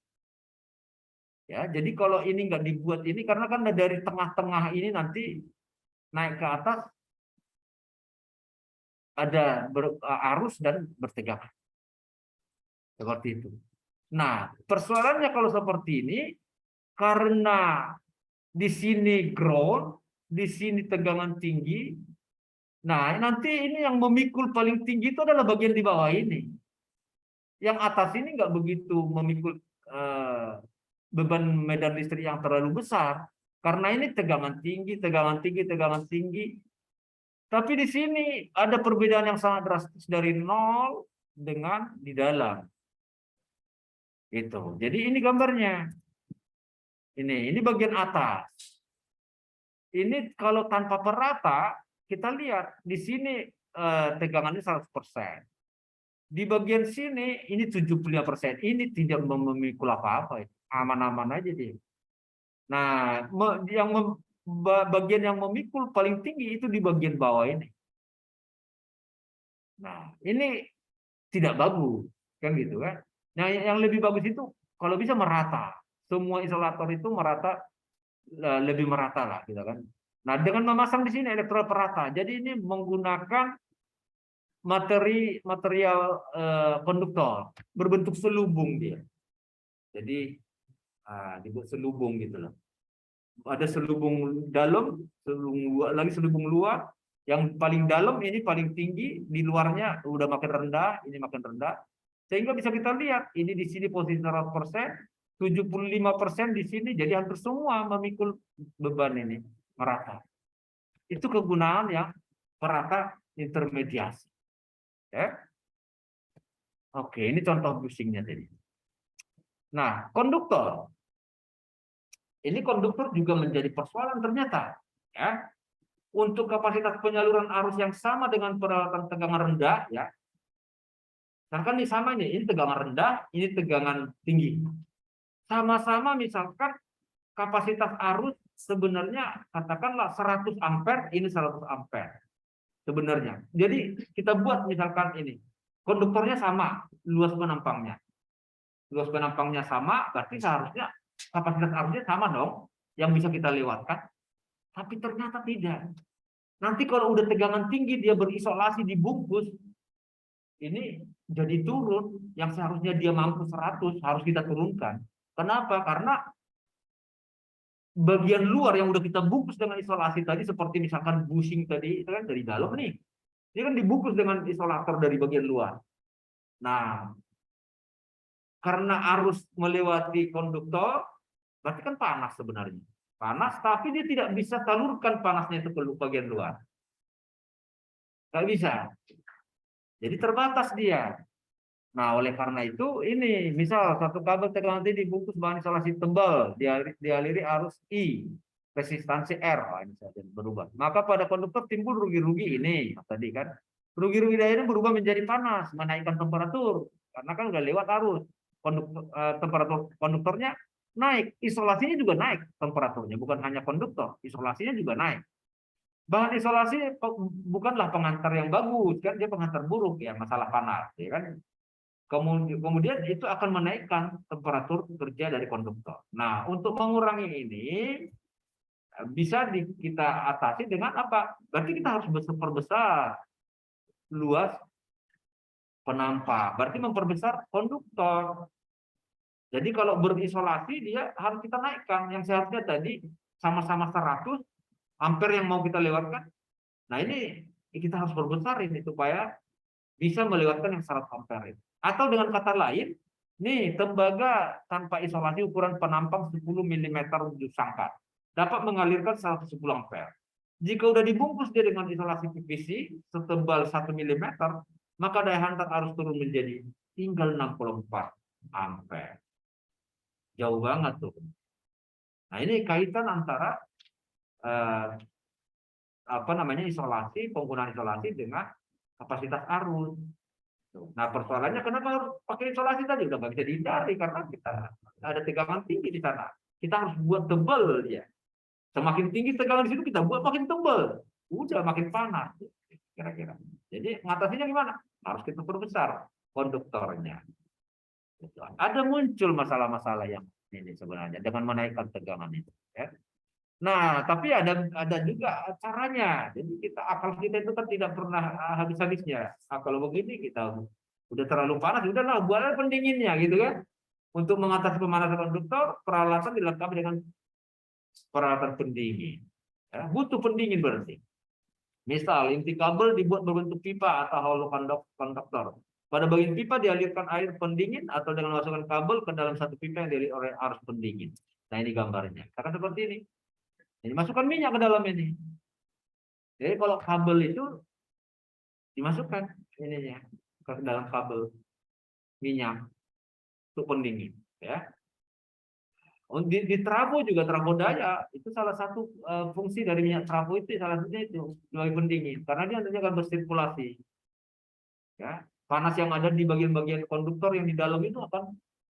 Ya, jadi kalau ini nggak dibuat ini karena kan dari tengah-tengah ini nanti naik ke atas ada arus dan bertegangan. Seperti itu. Nah, persoalannya kalau seperti ini karena di sini ground, di sini tegangan tinggi. Nah, nanti ini yang memikul paling tinggi itu adalah bagian di bawah ini. Yang atas ini nggak begitu memikul beban medan listrik yang terlalu besar. Karena ini tegangan tinggi, tegangan tinggi, tegangan tinggi. Tapi di sini ada perbedaan yang sangat drastis dari nol dengan di dalam. Itu. Jadi ini gambarnya. Ini bagian atas. Ini kalau tanpa perata, kita lihat di sini tegangannya 100%. Di bagian sini ini 75%. Ini tidak memikul apa-apa. Aman-aman aja dia. Nah, bagian yang memikul paling tinggi itu di bagian bawah ini. Nah, ini tidak bagus, kan gitu kan? Nah, yang lebih bagus itu kalau bisa merata. Semua isolator itu merata, lebih merata lah, gitu kan? Nah, dengan memasang di sini elektrod perata, jadi ini menggunakan material konduktor berbentuk selubung dia. Jadi dibuat selubung gitu loh. Ada selubung dalam, selubung luar, lagi selubung luar. Yang paling dalam ini paling tinggi, di luarnya udah makin rendah, ini makin rendah. Sehingga bisa kita lihat, ini di sini posisi 100%, 75% di sini, jadi hampir semua memikul beban ini, merata. Itu kegunaan yang perata intermediasi. Ya. Oke, ini contoh busingnya tadi. Nah, konduktor. Ini konduktor juga menjadi persoalan ternyata. Ya. Untuk kapasitas penyaluran arus yang sama dengan peralatan tegangan rendah, ya. Misalkan ini sama ini tegangan rendah, ini tegangan tinggi. Sama-sama misalkan kapasitas arus sebenarnya katakanlah 100 ampere, ini 100 ampere. Sebenarnya. Jadi kita buat misalkan ini. Konduktornya sama, luas penampangnya. Luas penampangnya sama, berarti seharusnya kapasitas arusnya sama dong, yang bisa kita lewatkan. Tapi ternyata tidak. Nanti kalau udah tegangan tinggi, dia berisolasi dibungkus, ini jadi turun, yang seharusnya dia mampu 100, harus kita turunkan. Kenapa? Karena bagian luar yang udah kita bungkus dengan isolasi tadi, seperti misalkan bushing tadi, itu kan dari dalam nih. Ini kan dibungkus dengan isolator dari bagian luar. Nah, karena arus melewati konduktor, berarti kan panas sebenarnya. Panas, tapi dia tidak bisa salurkan panasnya itu ke bagian luar. Nggak bisa. Jadi terbatas dia. Nah, oleh karena itu, ini misal satu kabel tegangan tinggi dibungkus bahan isolasi tebal, dialiri arus I, resistansi R, ini saja berubah. Maka pada konduktor timbul rugi-rugi ini, tadi kan. Rugi-rugi daya ini berubah menjadi panas, menaikkan temperatur, karena kan udah lewat arus. Temperatur konduktornya naik, isolasinya juga naik temperaturnya, bukan hanya konduktor, isolasinya juga naik. Bahan isolasi bukanlah pengantar yang bagus, kan dia pengantar buruk ya, masalah panas, ya kan. Kemudian itu akan menaikkan temperatur kerja dari konduktor. Nah, untuk mengurangi ini bisa kita atasi dengan apa? Berarti kita harus memperbesar luas penampak. Berarti memperbesar konduktor. Jadi kalau berisolasi dia harus kita naikkan. Yang seharusnya tadi sama-sama 100 ampere yang mau kita lewatkan. Nah, ini kita harus perbesar ini supaya bisa melewatkan yang 100 ampere. Atau dengan kata lain, nih tembaga tanpa isolasi ukuran penampang 10 mm ujung sangkar dapat mengalirkan 110 ampere. Jika udah dibungkus dia dengan isolasi PVC setebal 1 mm, maka daya hantar arus turun menjadi tinggal 64 ampere. Jauh banget tuh. Nah, ini kaitan antara isolasi, penggunaan isolasi dengan kapasitas arus. Nah, persoalannya kenapa harus pakai isolasi tadi? Udah nggak bisa dihindari karena kita ada tegangan tinggi di sana. Kita harus buat tebal dia. Semakin tinggi tegangan di situ kita buat makin tebal. Udah makin panas kira-kira. Jadi mengatasinya gimana? Harus kita perbesar konduktornya. Ada muncul masalah-masalah yang ini sebenarnya dengan menaikkan tegangan itu. Ya. Nah, tapi ada juga caranya. Jadi akal kita itu kan tidak pernah habis-habisnya. Nah, kalau begini kita udah terlalu panas, udahlah buatlah pendinginnya gitu kan. Untuk mengatasi pemanasan konduktor, peralatan dilengkapi dengan peralatan pendingin. Ya, butuh pendingin berarti. Misal, inti kabel dibuat berbentuk pipa atau holo konduktor. Pada bagian pipa dialirkan air pendingin atau dengan memasukkan kabel ke dalam satu pipa yang dialiri oleh arus pendingin. Nah, ini gambarnya. Karena seperti ini. Jadi masukkan minyak ke dalam ini. Jadi kalau kabel itu dimasukkan ininya ke dalam kabel minyak untuk pendingin. Ya. Di trafo juga, trafo daya itu salah satu fungsi dari minyak trafo itu salah satunya itu sebagai pendingin karena dia nantinya akan bersirkulasi. Ya, panas yang ada di bagian-bagian konduktor yang di dalam itu akan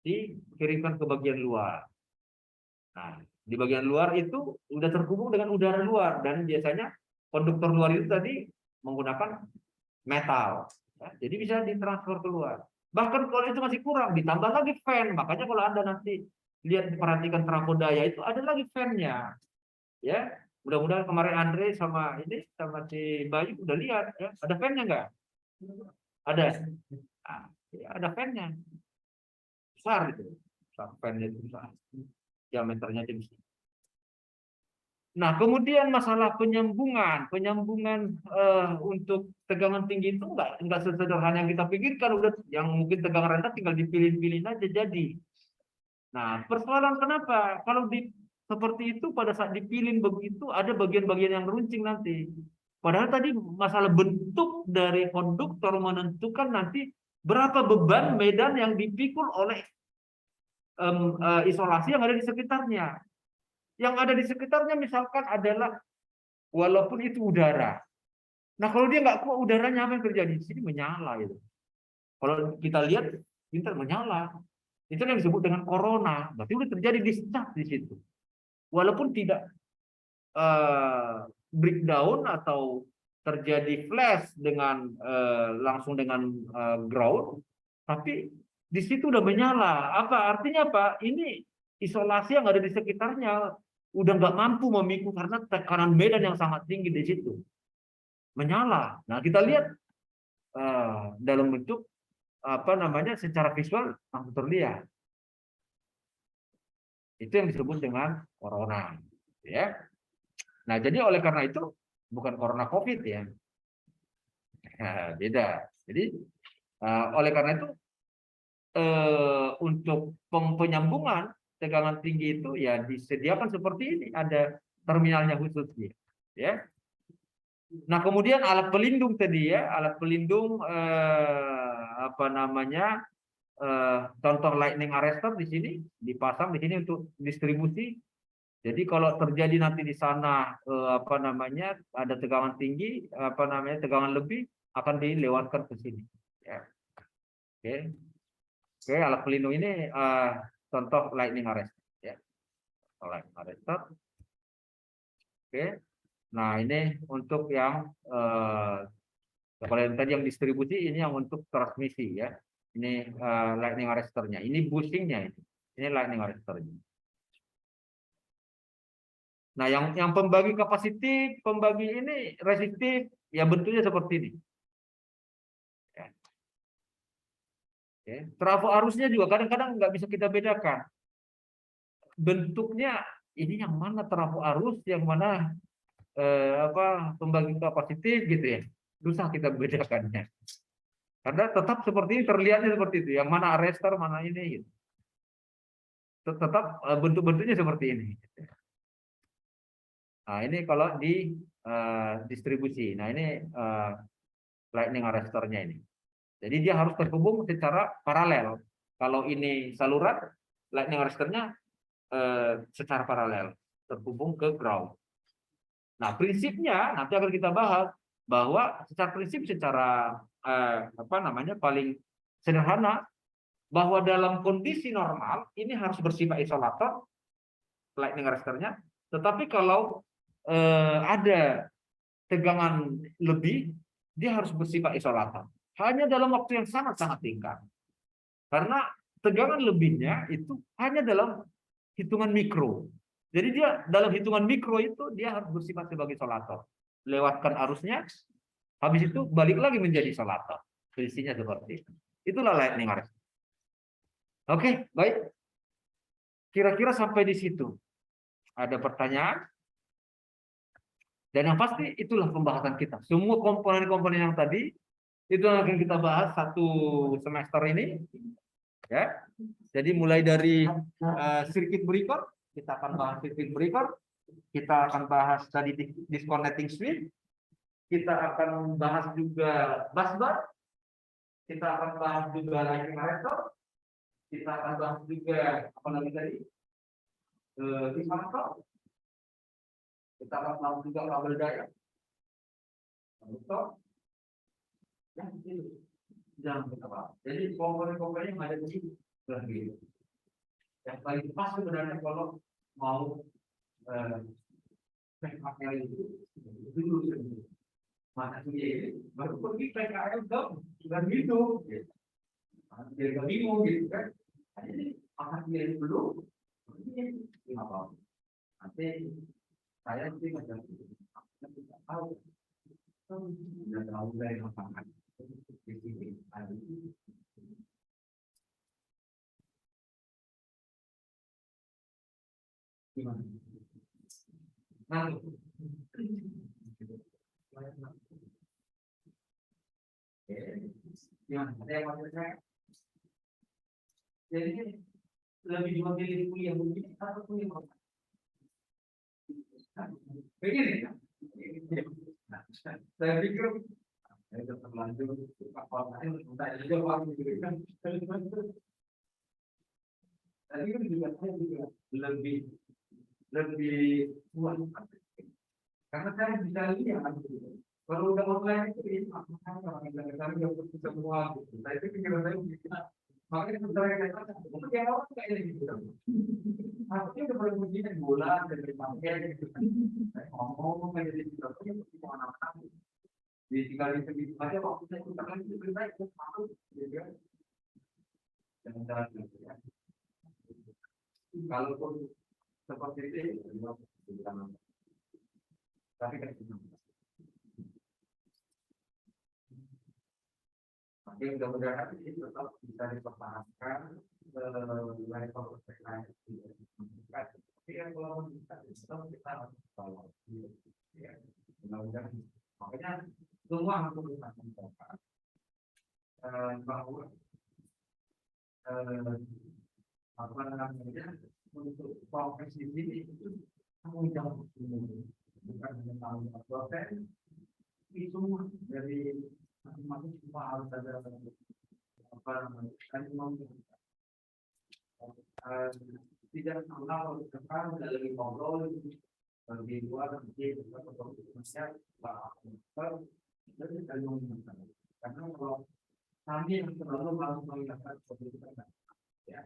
dikirimkan ke bagian luar. Nah, di bagian luar itu sudah terhubung dengan udara luar dan biasanya konduktor luar itu tadi menggunakan metal. Ya, jadi bisa ditransfer keluar. Bahkan kalau itu masih kurang, ditambah lagi fan. Makanya kalau Anda nanti lihat perhatikan trafo daya itu ada lagi fan-nya. Ya, mudah-mudahan kemarin Andre sama si Bayu udah lihat ya, ada fan-nya enggak? Ada. Nah, ya, ada fan-nya. Besar itu. Fan-nya itu besar. Diameternya tinggi. Nah, kemudian masalah penyambungan untuk tegangan tinggi itu enggak sesederhana yang kita pikirkan. Udah yang mungkin tegangan rendah tinggal dipilih-pilih aja jadi. Nah, persoalan kenapa? Kalau seperti itu pada saat dipilih begitu ada bagian-bagian yang runcing nanti. Padahal tadi masalah bentuk dari konduktor menentukan nanti berapa beban medan yang dipikul oleh isolasi yang ada di sekitarnya. Yang ada di sekitarnya misalkan adalah walaupun itu udara. Nah, kalau dia nggak kuat udaranya apa yang terjadi? Di sini menyala itu. Kalau kita lihat pintar menyala. Itu yang disebut dengan corona. Berarti udah terjadi discharge di situ. Walaupun tidak breakdown atau terjadi flash dengan langsung dengan ground, tapi di situ udah menyala. Apa artinya apa? Ini isolasi yang ada di sekitarnya udah nggak mampu memikul karena tekanan medan yang sangat tinggi di situ. Menyala. Nah, kita lihat dalam bentuk secara visual langsung terlihat. Itu yang disebut dengan corona, ya. Nah, jadi oleh karena itu bukan corona COVID ya. Nah, beda. Jadi oleh karena itu untuk penyambungan tegangan tinggi itu ya disediakan seperti ini, ada terminalnya khusus ya. Nah, kemudian alat pelindung tadi ya, alat pelindung contoh lightning arrestor di sini dipasang di sini untuk distribusi. Jadi kalau terjadi nanti di sana ada tegangan tinggi, tegangan lebih akan dilewatkan ke sini. Ya. Oke, alat pelindung ini contoh lightning arrestor. Ya. Lightning arrestor. Oke. Nah, ini untuk yang kalau yang tadi yang distribusi, ini yang untuk transmisi ya. Ini lightning arrestornya. Ini bushingnya ini. Ini lightning arrestornya. Nah, yang pembagi kapasitif, pembagi ini resistif, ya bentuknya seperti ini. Ya. Ya. Trafo arusnya juga kadang-kadang nggak bisa kita bedakan. Bentuknya ini yang mana trafo arus, yang mana pembagi kapasitif gitu ya. Susah kita bedakannya. Karena tetap seperti ini, terlihatnya seperti itu. Yang mana arrestor, mana ini gitu. Tetap bentuk-bentuknya seperti ini. Nah, ini kalau di distribusi. Nah, ini lightning arrestornya ini. Jadi dia harus terhubung secara paralel. Kalau ini saluran, lightning arrestornya secara paralel terhubung ke ground. Nah, prinsipnya nanti akan kita bahas bahwa secara paling sederhana bahwa dalam kondisi normal ini harus bersifat isolator lightning arrestornya, tetapi kalau ada tegangan lebih dia harus bersifat isolator. Hanya dalam waktu yang sangat-sangat singkat. Karena tegangan lebihnya itu hanya dalam hitungan mikro. Jadi dia dalam hitungan mikro itu dia harus bersifat sebagai isolator. Lewatkan arusnya, habis itu balik lagi menjadi isolator. Prinsipnya seperti itu. Itulah lightning arrest. Oke, baik. Kira-kira sampai di situ. Ada pertanyaan? Dan yang pasti itulah pembahasan kita. Semua komponen-komponen yang tadi itu yang akan kita bahas satu semester ini. Ya. Jadi mulai dari circuit breaker, kita akan bahas circuit breaker, kita akan bahas tadi disconnecting switch, kita akan bahas juga busbar, kita akan bahas juga lightning arrestor, kita akan bahas juga apa lagi tadi? Disconnector. Kita akan bahas juga kabel daya. Betul. Jangan kita bahas. Jadi komponen-komponen yang ada di sini lagi. Yang paling pas sebenarnya kalau mau PKL itu dulu mana ini baru pergi PKL dong, sudah gitu. Dia nggak bingung gitu kan. Jadi akan pilih dulu. Ini apa? Nanti saya sih macam tidak tahu. Tidak tahu dari apa di sini. Gimana? Nah, gimana? Ada yang mau saya? Jadi lebih memilih kuliah begini atau kuliah apa? Begini kan? Saya pikir saya sudah terlanjur apa lain tidak jawab gitu kan. Tadi kan juga saya juga lebih kuat karena saya bisa lihat kalau udah online itu ini apa orang yang semua gitu. Saya pikiran saya begitu. Makanya sebenarnya saya untuk yang awal kayak ini gitu. Harusnya udah boleh begini bola dari pakai gitu kan. Saya ngomong kayak gitu tapi mau anak-anak di tinggal di segitu aja waktu saya putar lagi lebih baik masuk gitu kan. Jangan jalan gitu ya. Kalaupun seperti itu tapi kan itu. Tapi mudah-mudahan ini tetap bisa dipertahankan level perspektif. Tapi kan kalau kita kita harus tahu, ya, mudah-mudahan. Makanya semua harus kita mencoba bahwa apa namanya untuk profesi ini itu tanggung jawab bukan hanya tanggung jawab dosen, itu semua dari masing-masing semua harus ada apa namanya tidak salah kalau sekarang sudah lebih ngobrol di luar nanti kita berkomunikasi dan kita ngomong karena kalau kami yang terlalu langsung mengingatkan seperti itu kan ya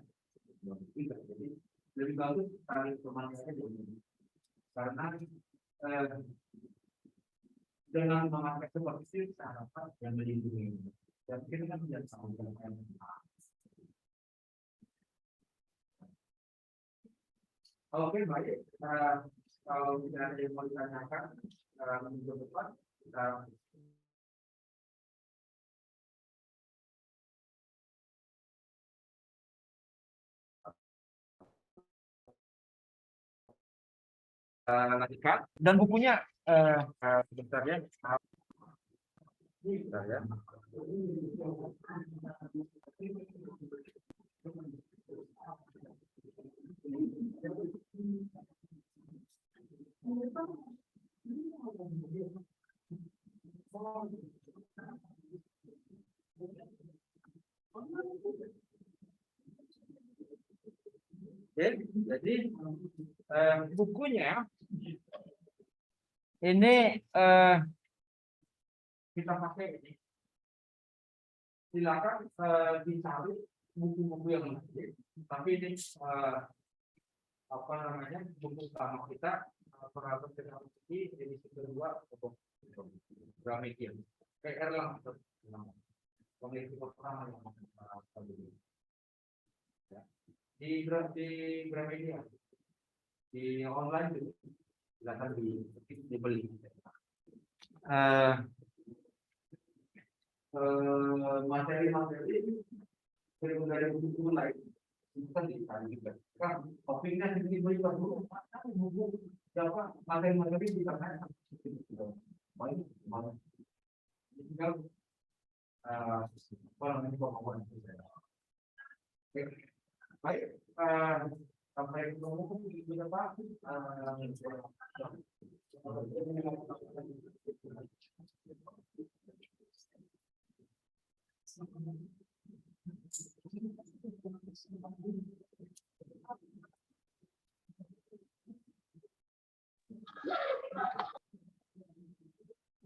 tidak jadi lebih bagus tarik kemana-mana dulu karena dengan memakai seperti itu saya harapkan yang melindungi dan kita kan tidak tahu dengan oke baik kalau tidak ada yang mau ditanyakan minggu depan kita lanjutkan dan bukunya sebentar ya. Bentar ya. Oke, jadi bukunya ini kita pakai ini. Silakan dicari buku-buku yang lain. Tapi ini apa namanya buku utama kita peralatan teknologi edisi kedua untuk Gramedia. PR lah komisi pertama yang ya. Di Gramedia di online juga silakan dibeli. Materi-materi dari buku lain kita dicari juga. Kan topiknya dibeli dulu, buku siapa materi-materi kita kan. Baik, tinggal baik, sampai ketemu di berapa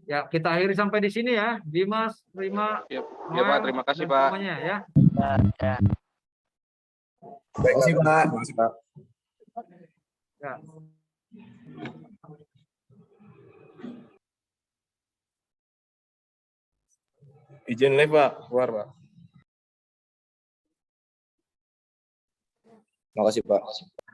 ya, kita akhiri sampai di sini ya, Dimas, Prima, Ya, Pak, terima kasih, Pak. semuanya ya. Terima kasih, Pak. Terima kasih, Pak. Ya. Izin live, Pak. Keluar, Pak. Terima kasih, Pak.